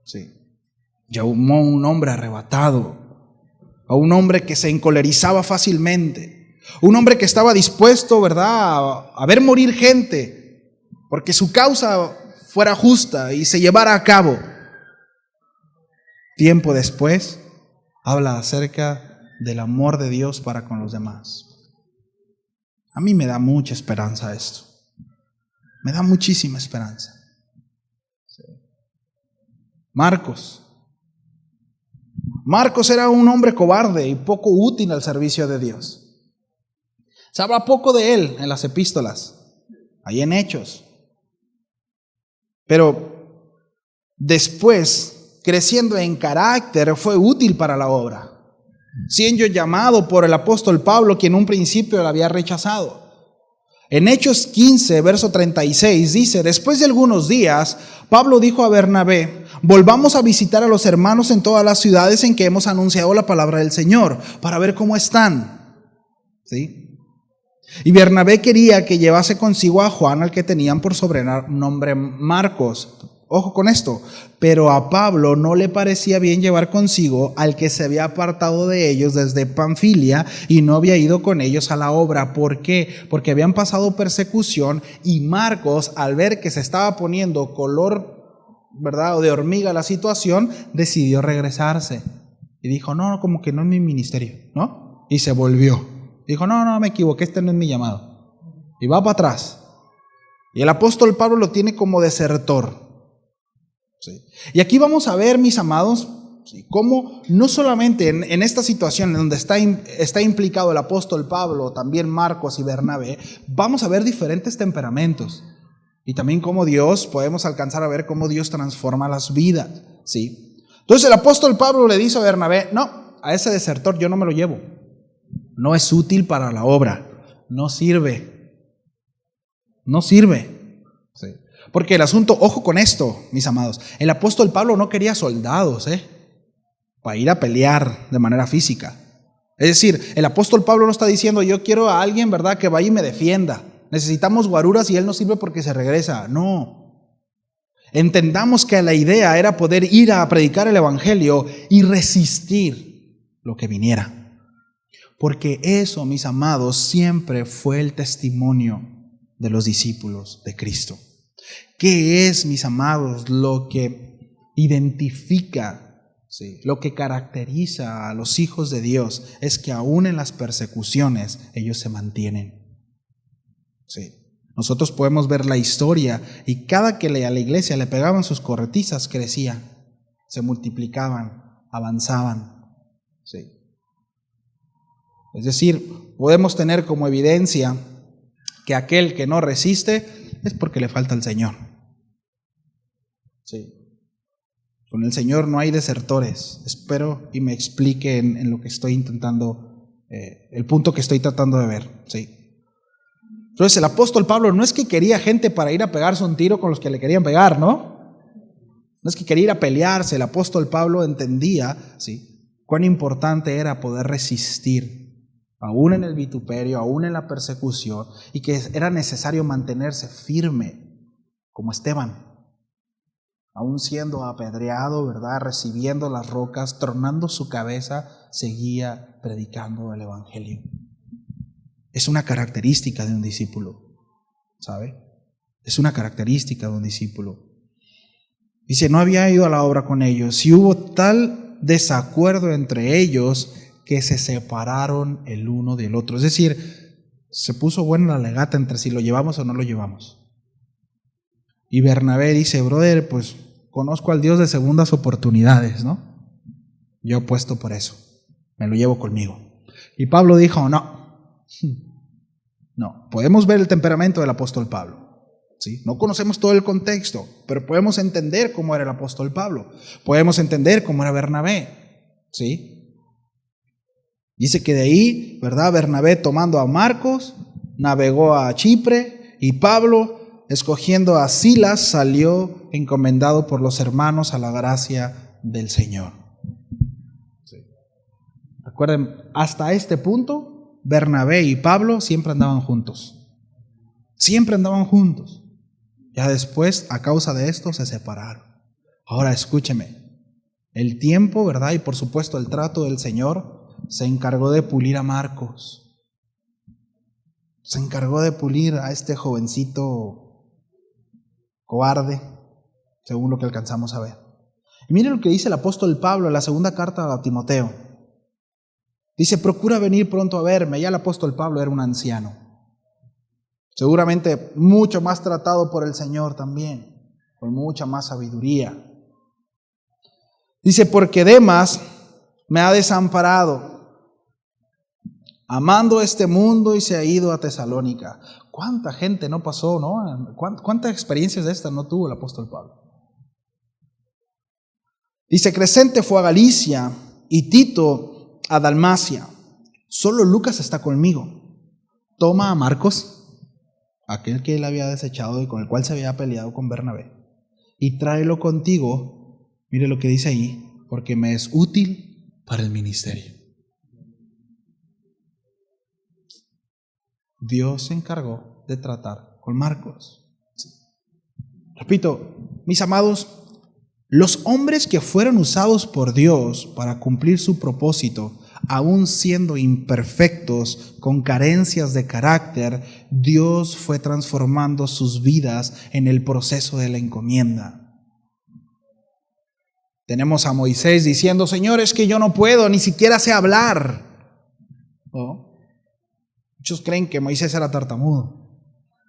Sí. Llamó a un hombre arrebatado, a un hombre que se encolerizaba fácilmente, un hombre que estaba dispuesto, ¿verdad?, a ver morir gente, porque su causa fuera justa y se llevara a cabo. Tiempo después, habla acerca del amor de Dios para con los demás. A mí me da mucha esperanza esto. Me da muchísima esperanza. Marcos era un hombre cobarde y poco útil al servicio de Dios. Se habla poco de él en las epístolas, ahí en Hechos. Pero después, creciendo en carácter, fue útil para la obra, siendo llamado por el apóstol Pablo, quien en un principio lo había rechazado. En Hechos 15, verso 36 dice: después de algunos días, Pablo dijo a Bernabé: volvamos a visitar a los hermanos en todas las ciudades en que hemos anunciado la palabra del Señor, para ver cómo están. ¿Sí? Y Bernabé quería que llevase consigo a Juan, al que tenían por sobrenombre Marcos. Ojo con esto, pero a Pablo no le parecía bien llevar consigo al que se había apartado de ellos desde Panfilia y no había ido con ellos a la obra. ¿Por qué? Porque habían pasado persecución y Marcos, al ver que se estaba poniendo color, ¿verdad?, o de hormiga la situación, decidió regresarse. Y dijo: no, como que no es mi ministerio, ¿no? Y se volvió. Dijo: no, me equivoqué, este no es mi llamado. Y va para atrás. Y el apóstol Pablo lo tiene como desertor. Sí. Y aquí vamos a ver, mis amados, sí, cómo no solamente en esta situación en donde está implicado el apóstol Pablo, también Marcos y Bernabé, vamos a ver diferentes temperamentos. Y también cómo podemos alcanzar a ver cómo Dios transforma las vidas. ¿Sí? Entonces el apóstol Pablo le dice a Bernabé: no, a ese desertor yo no me lo llevo. No es útil para la obra. No sirve. No sirve. Sí. Porque el asunto, ojo con esto, mis amados, el apóstol Pablo no quería soldados, para ir a pelear de manera física. Es decir, el apóstol Pablo no está diciendo: yo quiero a alguien, ¿verdad?, que vaya y me defienda. Necesitamos guaruras y él no sirve porque se regresa. No. Entendamos que la idea era poder ir a predicar el evangelio y resistir lo que viniera. Porque eso, mis amados, siempre fue el testimonio de los discípulos de Cristo. ¿Qué es, mis amados, lo que identifica, sí, lo que caracteriza a los hijos de Dios? Es que aún en las persecuciones ellos se mantienen. Sí. Nosotros podemos ver la historia y cada que a la iglesia le pegaban sus corretizas crecía, se multiplicaban, avanzaban. Sí. Es decir, podemos tener como evidencia que aquel que no resiste es porque le falta al Señor. Sí. Con el Señor no hay desertores. Espero y me explique en lo que estoy intentando, el punto que estoy tratando de ver. Sí. Entonces el apóstol Pablo no es que quería gente para ir a pegarse un tiro con los que le querían pegar, ¿no? No es que quería ir a pelearse. El apóstol Pablo entendía, ¿sí?, cuán importante era poder resistir, aún en el vituperio, aún en la persecución, y que era necesario mantenerse firme, como Esteban. Aún siendo apedreado, ¿verdad?, recibiendo las rocas, tronando su cabeza, seguía predicando el evangelio. Es una característica de un discípulo, ¿sabe? Es una característica de un discípulo. Dice: no había ido a la obra con ellos, y hubo tal desacuerdo entre ellos que se separaron el uno del otro. Es decir, se puso buena la legata entre si lo llevamos o no lo llevamos. Y Bernabé dice: brother, pues conozco al Dios de segundas oportunidades, ¿no? Yo apuesto por eso, me lo llevo conmigo. Y Pablo dijo: no, podemos ver el temperamento del apóstol Pablo, ¿sí? No conocemos todo el contexto, pero podemos entender cómo era el apóstol Pablo, podemos entender cómo era Bernabé, ¿sí? Dice que de ahí, ¿verdad?, Bernabé, tomando a Marcos, navegó a Chipre, y Pablo, escogiendo a Silas, salió encomendado por los hermanos a la gracia del Señor. Sí. Recuerden, hasta este punto, Bernabé y Pablo siempre andaban juntos. Siempre andaban juntos. Ya después, a causa de esto, se separaron. Ahora escúcheme, el tiempo, ¿verdad?, y por supuesto el trato del Señor se encargó de pulir a Marcos. Se encargó de pulir a este jovencito cobarde, según lo que alcanzamos a ver. Y miren lo que dice el apóstol Pablo en la segunda carta a Timoteo. Dice: procura venir pronto a verme. Ya el apóstol Pablo era un anciano, seguramente mucho más tratado por el Señor también, con mucha más sabiduría. Dice: porque Demas me ha desamparado, amando este mundo, y se ha ido a Tesalónica. ¿Cuánta gente no pasó, no? ¿Cuántas experiencias de estas no tuvo el apóstol Pablo? Dice: Crescente fue a Galicia y Tito a Dalmacia. Solo Lucas está conmigo. Toma a Marcos. aquel que él había desechado y con el cual se había peleado con Bernabé, y tráelo contigo, mire lo que dice ahí, porque me es útil para el ministerio. Dios se encargó de tratar con Marcos. Sí. Repito, mis amados, los hombres que fueron usados por Dios para cumplir su propósito, aún siendo imperfectos, con carencias de carácter, Dios fue transformando sus vidas en el proceso de la encomienda. Tenemos a Moisés diciendo: Señor, es que yo no puedo, ni siquiera sé hablar. ¿No? Muchos creen que Moisés era tartamudo.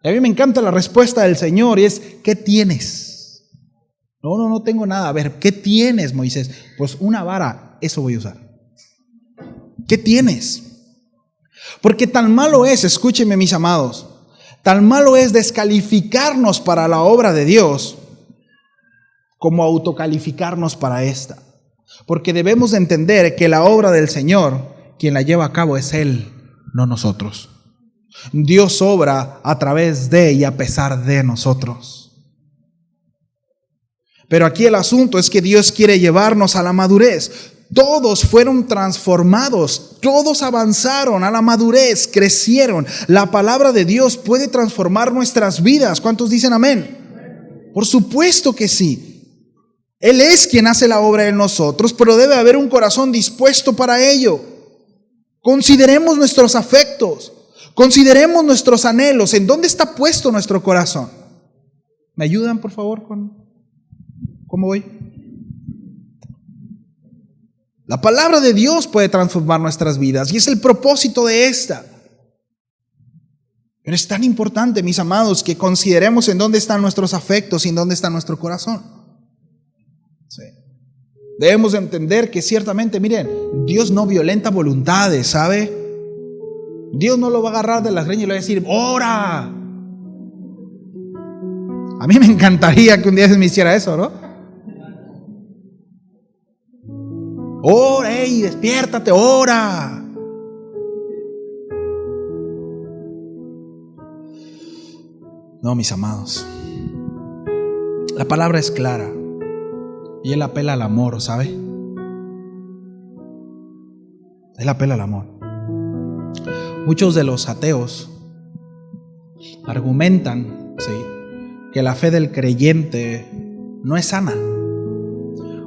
Y a mí me encanta la respuesta del Señor, y es: ¿qué tienes? No tengo nada. A ver, ¿qué tienes, Moisés? Pues una vara, eso voy a usar. ¿Qué tienes? Porque tan malo es, escúchenme mis amados, tan malo es descalificarnos para la obra de Dios como autocalificarnos para esta. Porque debemos de entender que la obra del Señor, quien la lleva a cabo es Él, no nosotros. Dios obra a través de y a pesar de nosotros. Pero aquí el asunto es que Dios quiere llevarnos a la madurez. Todos fueron transformados, todos avanzaron a la madurez, crecieron. La palabra de Dios puede transformar nuestras vidas. ¿Cuántos dicen amén? Por supuesto que sí. Él es quien hace la obra en nosotros, pero debe haber un corazón dispuesto para ello. Consideremos nuestros afectos, consideremos nuestros anhelos. ¿En dónde está puesto nuestro corazón? ¿Me ayudan, por favor, con cómo voy? La palabra de Dios puede transformar nuestras vidas y es el propósito de esta. Pero es tan importante, mis amados, que consideremos en dónde están nuestros afectos y en dónde está nuestro corazón. Sí. Debemos entender que ciertamente, miren, Dios no violenta voluntades, ¿sabe? Dios no lo va a agarrar de las greñas y le va a decir: ¡ora! A mí me encantaría que un día se me hiciera eso, ¿no? ¡Ora, hey, despiértate, ora! No, mis amados. La palabra es clara y Él apela al amor, ¿sabe? Él apela al amor. Muchos de los ateos argumentan, ¿sí?, que la fe del creyente no es sana,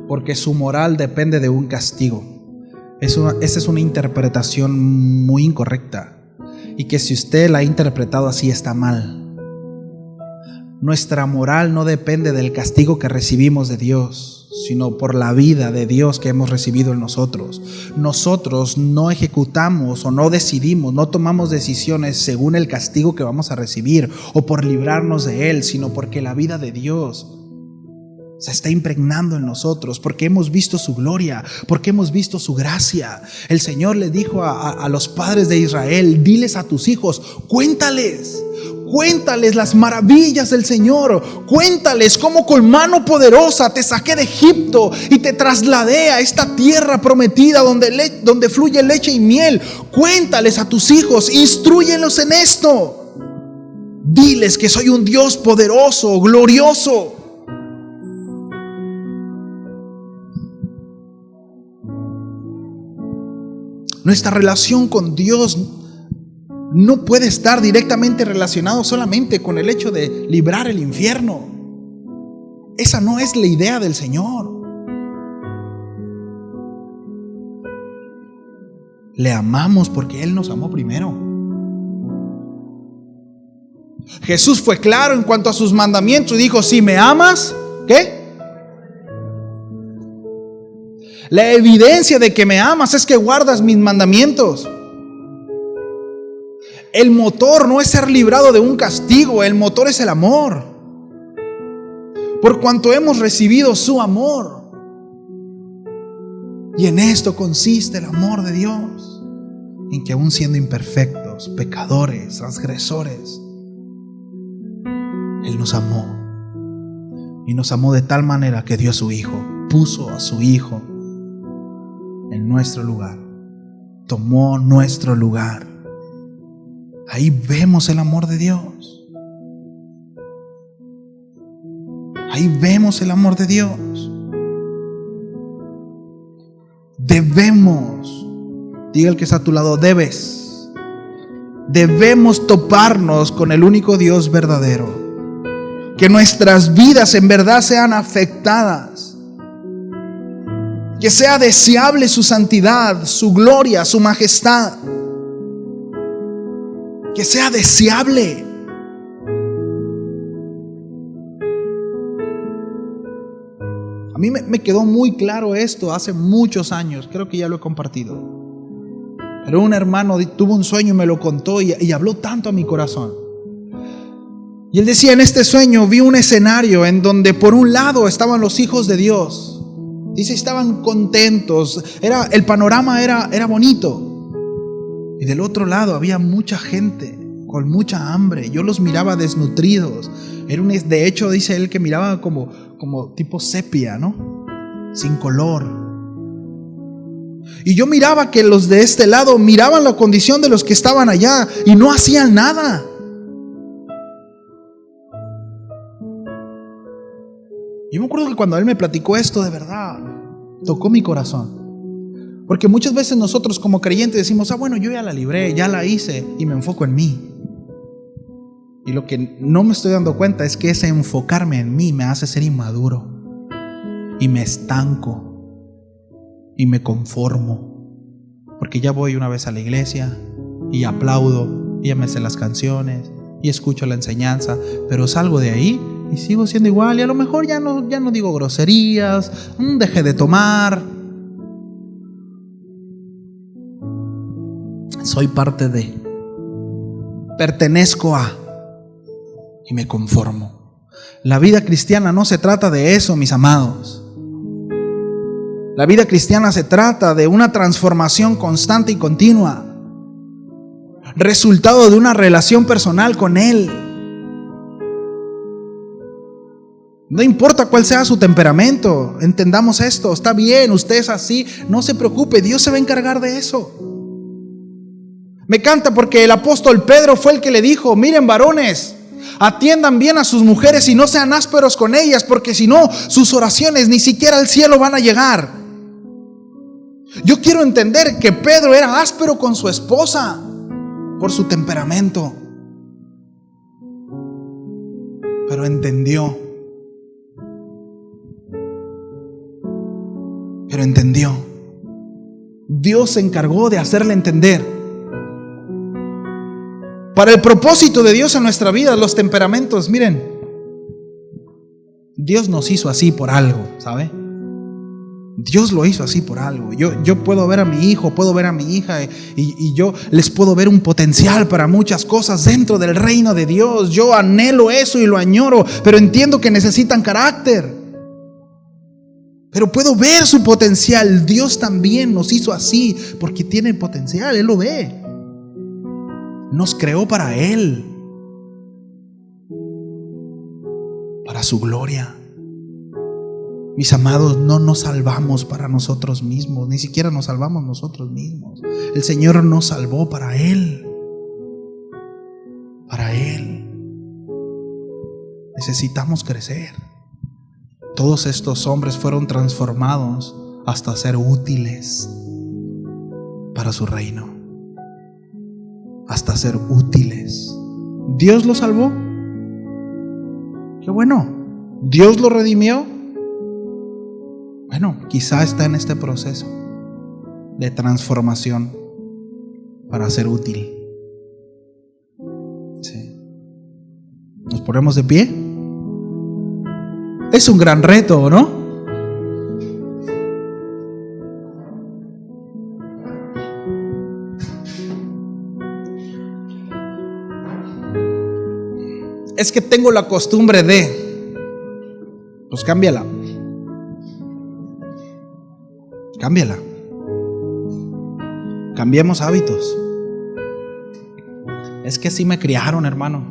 porque su moral depende de un castigo. Esa es una interpretación muy incorrecta, y que si usted la ha interpretado así está mal. Nuestra moral no depende del castigo que recibimos de Dios, sino por la vida de Dios que hemos recibido en nosotros. Nosotros no ejecutamos o no decidimos, no tomamos decisiones según el castigo que vamos a recibir o por librarnos de Él, sino porque la vida de Dios se está impregnando en nosotros, porque hemos visto su gloria, porque hemos visto su gracia. El Señor le dijo a los padres de Israel: diles a tus hijos, cuéntales las maravillas del Señor, cuéntales cómo con mano poderosa te saqué de Egipto y te trasladé a esta tierra prometida donde fluye leche y miel. Cuéntales a tus hijos, instrúyenlos en esto. Diles que soy un Dios poderoso, glorioso. Nuestra relación con Dios no puede estar directamente relacionado solamente con el hecho de librar el infierno. Esa no es la idea del Señor. Le amamos porque Él nos amó primero. Jesús fue claro en cuanto a sus mandamientos y dijo: si me amas, ¿qué? La evidencia de que me amas es que guardas mis mandamientos. El motor no es ser librado de un castigo, el motor es el amor. Por cuanto hemos recibido su amor. Y en esto consiste el amor de Dios, en que aún siendo imperfectos, pecadores, transgresores, Él nos amó. Y nos amó de tal manera que dio a su Hijo, puso a su Hijo en nuestro lugar, tomó nuestro lugar. Ahí vemos el amor de Dios. Ahí vemos el amor de Dios. Debemos, diga el que está a tu lado, debemos toparnos con el único Dios verdadero. Que nuestras vidas en verdad sean afectadas. Que sea deseable su santidad, su gloria, su majestad. Que sea deseable. A mí me quedó muy claro esto hace muchos años, creo que ya lo he compartido. Pero un hermano tuvo un sueño y me lo contó y habló tanto a mi corazón. Y él decía, en este sueño vi un escenario en donde por un lado estaban los hijos de Dios. Dice, estaban contentos, el panorama era bonito. Y del otro lado había mucha gente con mucha hambre. Yo los miraba desnutridos. De hecho, dice él que miraba como tipo sepia, ¿no? Sin color. Y yo miraba que los de este lado miraban la condición de los que estaban allá y no hacían nada. Yo me acuerdo que cuando él me platicó esto, de verdad tocó mi corazón. Porque muchas veces nosotros como creyentes decimos, bueno, yo ya la libré, ya la hice, y me enfoco en mí. Y lo que no me estoy dando cuenta es que ese enfocarme en mí me hace ser inmaduro. Y me estanco. Y me conformo. Porque ya voy una vez a la iglesia y aplaudo, y ya me sé las canciones y escucho la enseñanza, pero salgo de ahí y sigo siendo igual. Y a lo mejor ya no digo groserías, dejé de tomar. Soy parte de, pertenezco a, y me conformo. La vida cristiana no se trata de eso, mis amados. La vida cristiana se trata de una transformación constante y continua, resultado de una relación personal con Él. No importa cuál sea su temperamento, entendamos esto. Está bien, usted es así, no se preocupe, Dios se va a encargar de eso. Me encanta porque el apóstol Pedro fue el que le dijo, miren varones, atiendan bien a sus mujeres y no sean ásperos con ellas, porque si no, sus oraciones ni siquiera al cielo van a llegar. Yo quiero entender que Pedro era áspero con su esposa por su temperamento, pero entendió. Dios se encargó de hacerle entender. Para el propósito de Dios en nuestra vida, los temperamentos, miren, Dios nos hizo así por algo, ¿sabe? Dios lo hizo así por algo. Yo puedo ver a mi hijo, puedo ver a mi hija y yo les puedo ver un potencial para muchas cosas dentro del reino de Dios. Yo anhelo eso y lo añoro, pero entiendo que necesitan carácter. Pero puedo ver su potencial. Dios también nos hizo así porque tiene potencial, Él lo ve. Nos creó para Él, para su gloria. Mis amados, no nos salvamos para nosotros mismos, ni siquiera nos salvamos nosotros mismos. El Señor nos salvó para Él. Para Él. Necesitamos crecer. Todos estos hombres fueron transformados hasta ser útiles para su reino. Hasta ser útiles. ¿Dios lo salvó? Qué bueno. ¿Dios lo redimió? Bueno, quizá está en este proceso de transformación para ser útil. Sí. ¿Nos ponemos de pie? Es un gran reto, ¿no? Es que tengo la costumbre de, pues cámbiala. Cámbiala. Cambiemos hábitos. Es que así me criaron, hermano.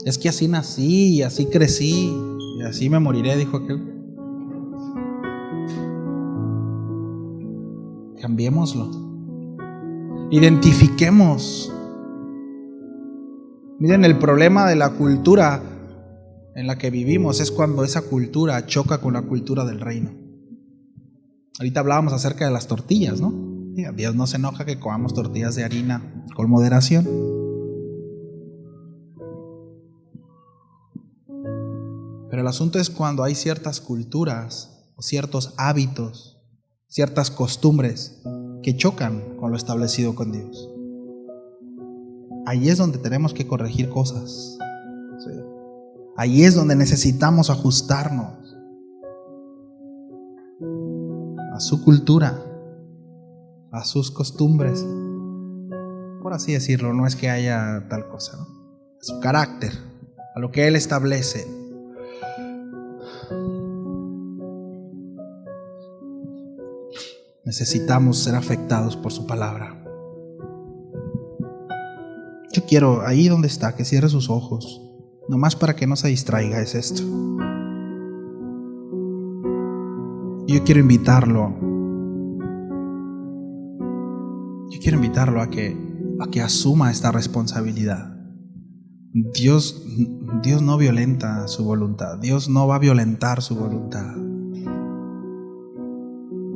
Es que así nací y así crecí y así me moriré, dijo aquel. Cambiémoslo. Identifiquemos. Miren, el problema de la cultura en la que vivimos es cuando esa cultura choca con la cultura del reino. Ahorita hablábamos acerca de las tortillas, ¿no? Dios no se enoja que comamos tortillas de harina con moderación. Pero el asunto es cuando hay ciertas culturas o ciertos hábitos, ciertas costumbres que chocan con lo establecido con Dios. Ahí es donde tenemos que corregir cosas. ¿Sí? Ahí es donde necesitamos ajustarnos a su cultura, a sus costumbres, por así decirlo. No es que haya tal cosa, ¿no? A su carácter, a lo que Él establece. Necesitamos ser afectados por su palabra. Yo quiero, ahí donde está, que cierre sus ojos, nomás para que no se distraiga. Es esto. Yo quiero invitarlo a que asuma esta responsabilidad. Dios no violenta su voluntad. Dios no va a violentar su voluntad.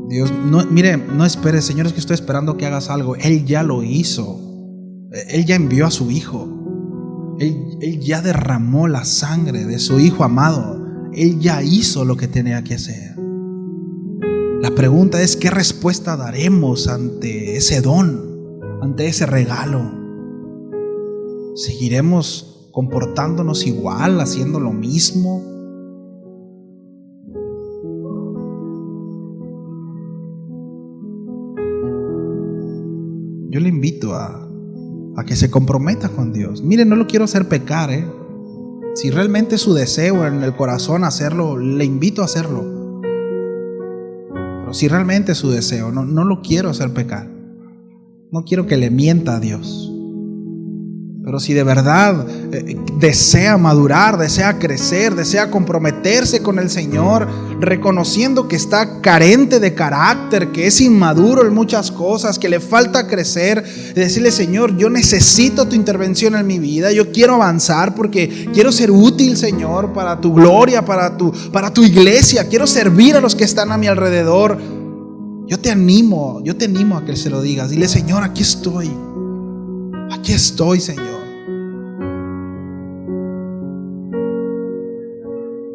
Dios, no espere, Señor, es que estoy esperando que hagas algo. Él ya lo hizo. Él ya envió a su Hijo. Él ya derramó la sangre de su Hijo amado. Él ya hizo lo que tenía que hacer. La pregunta es, ¿qué respuesta daremos ante ese don, ante ese regalo? ¿Seguiremos comportándonos igual, haciendo lo mismo? Yo le invito a que se comprometa con Dios. Mire, no lo quiero hacer pecar, Si realmente es su deseo en el corazón hacerlo, le invito a hacerlo. Pero si realmente es su deseo, no lo quiero hacer pecar. No quiero que le mienta a Dios. Pero si de verdad desea madurar, desea crecer, desea comprometerse con el Señor, reconociendo que está carente de carácter, que es inmaduro en muchas cosas, que le falta crecer, decirle: Señor, yo necesito tu intervención en mi vida, yo quiero avanzar porque quiero ser útil, Señor, para tu gloria, para tu iglesia, quiero servir a los que están a mi alrededor. Yo te animo a que se lo digas. Dile: Señor, aquí estoy, Señor.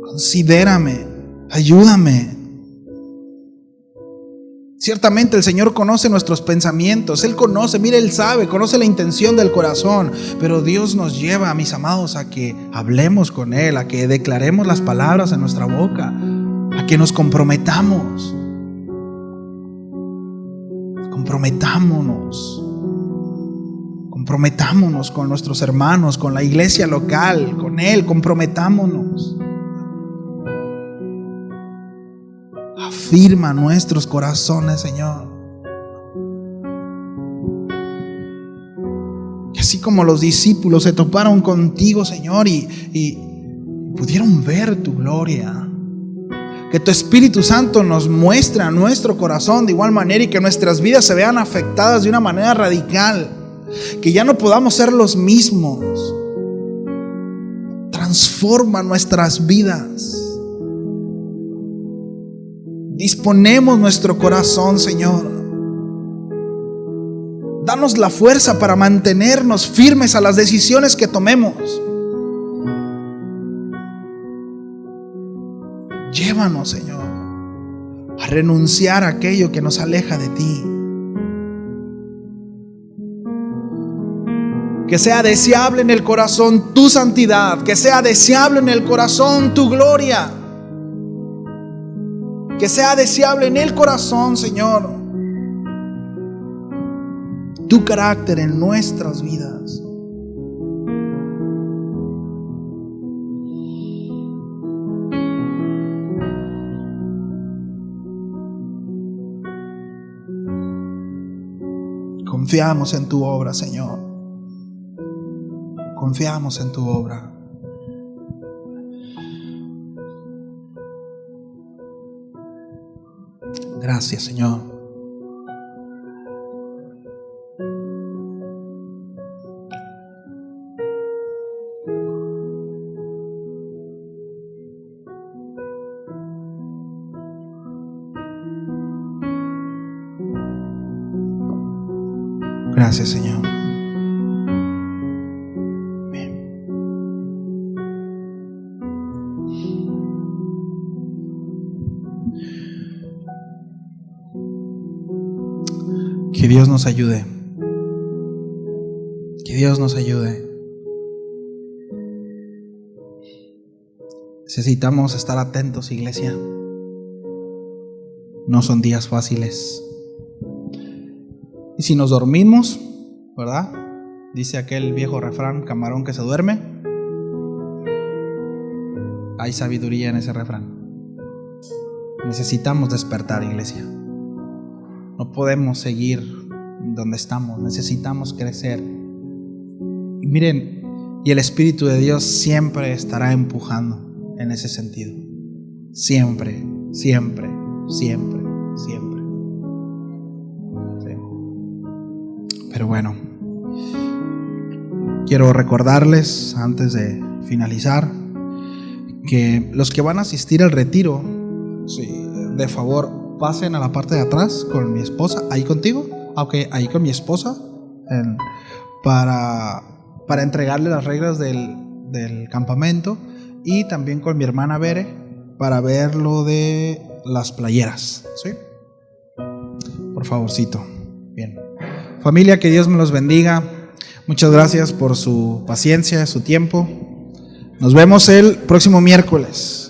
Considérame, ayúdame. Ciertamente el Señor conoce nuestros pensamientos. Él conoce, mire, Él sabe, conoce la intención del corazón. Pero Dios nos lleva, mis amados, a que hablemos con Él, a que declaremos las palabras en nuestra boca, a que nos comprometamos. Comprometámonos con nuestros hermanos, con la iglesia local, con Él. Comprometámonos. Afirma nuestros corazones, Señor. Que así como los discípulos se toparon contigo, Señor, y pudieron ver tu gloria, que tu Espíritu Santo nos muestre a nuestro corazón de igual manera, y que nuestras vidas se vean afectadas de una manera radical, que ya no podamos ser los mismos. Transforma nuestras vidas. Disponemos nuestro corazón, Señor. Danos la fuerza para mantenernos firmes a las decisiones que tomemos. Llévanos, Señor, a renunciar a aquello que nos aleja de ti. Que sea deseable en el corazón tu santidad, que sea deseable en el corazón tu gloria. Que sea deseable en el corazón, Señor, tu carácter en nuestras vidas. Confiamos en tu obra, Señor. Confiamos en tu obra. Gracias, Señor. Gracias, Señor. Que Dios nos ayude. Que Dios nos ayude. Necesitamos estar atentos, iglesia. No son días fáciles. Y si nos dormimos, ¿verdad? Dice aquel viejo refrán, camarón que se duerme. Hay sabiduría en ese refrán. Necesitamos despertar, iglesia. No podemos seguir donde estamos. Necesitamos crecer. Y miren, y el Espíritu de Dios siempre estará empujando en ese sentido. Siempre, siempre, siempre, siempre. Sí. Pero bueno, quiero recordarles antes de finalizar que los que van a asistir al retiro, sí, de favor pasen a la parte de atrás con mi esposa, ahí contigo, ahí con mi esposa, para entregarle las reglas del campamento, y también con mi hermana Bere para ver lo de las playeras, ¿sí? Por favorcito. Bien. Familia, que Dios me los bendiga. Muchas gracias por su paciencia, su tiempo. Nos vemos el próximo miércoles.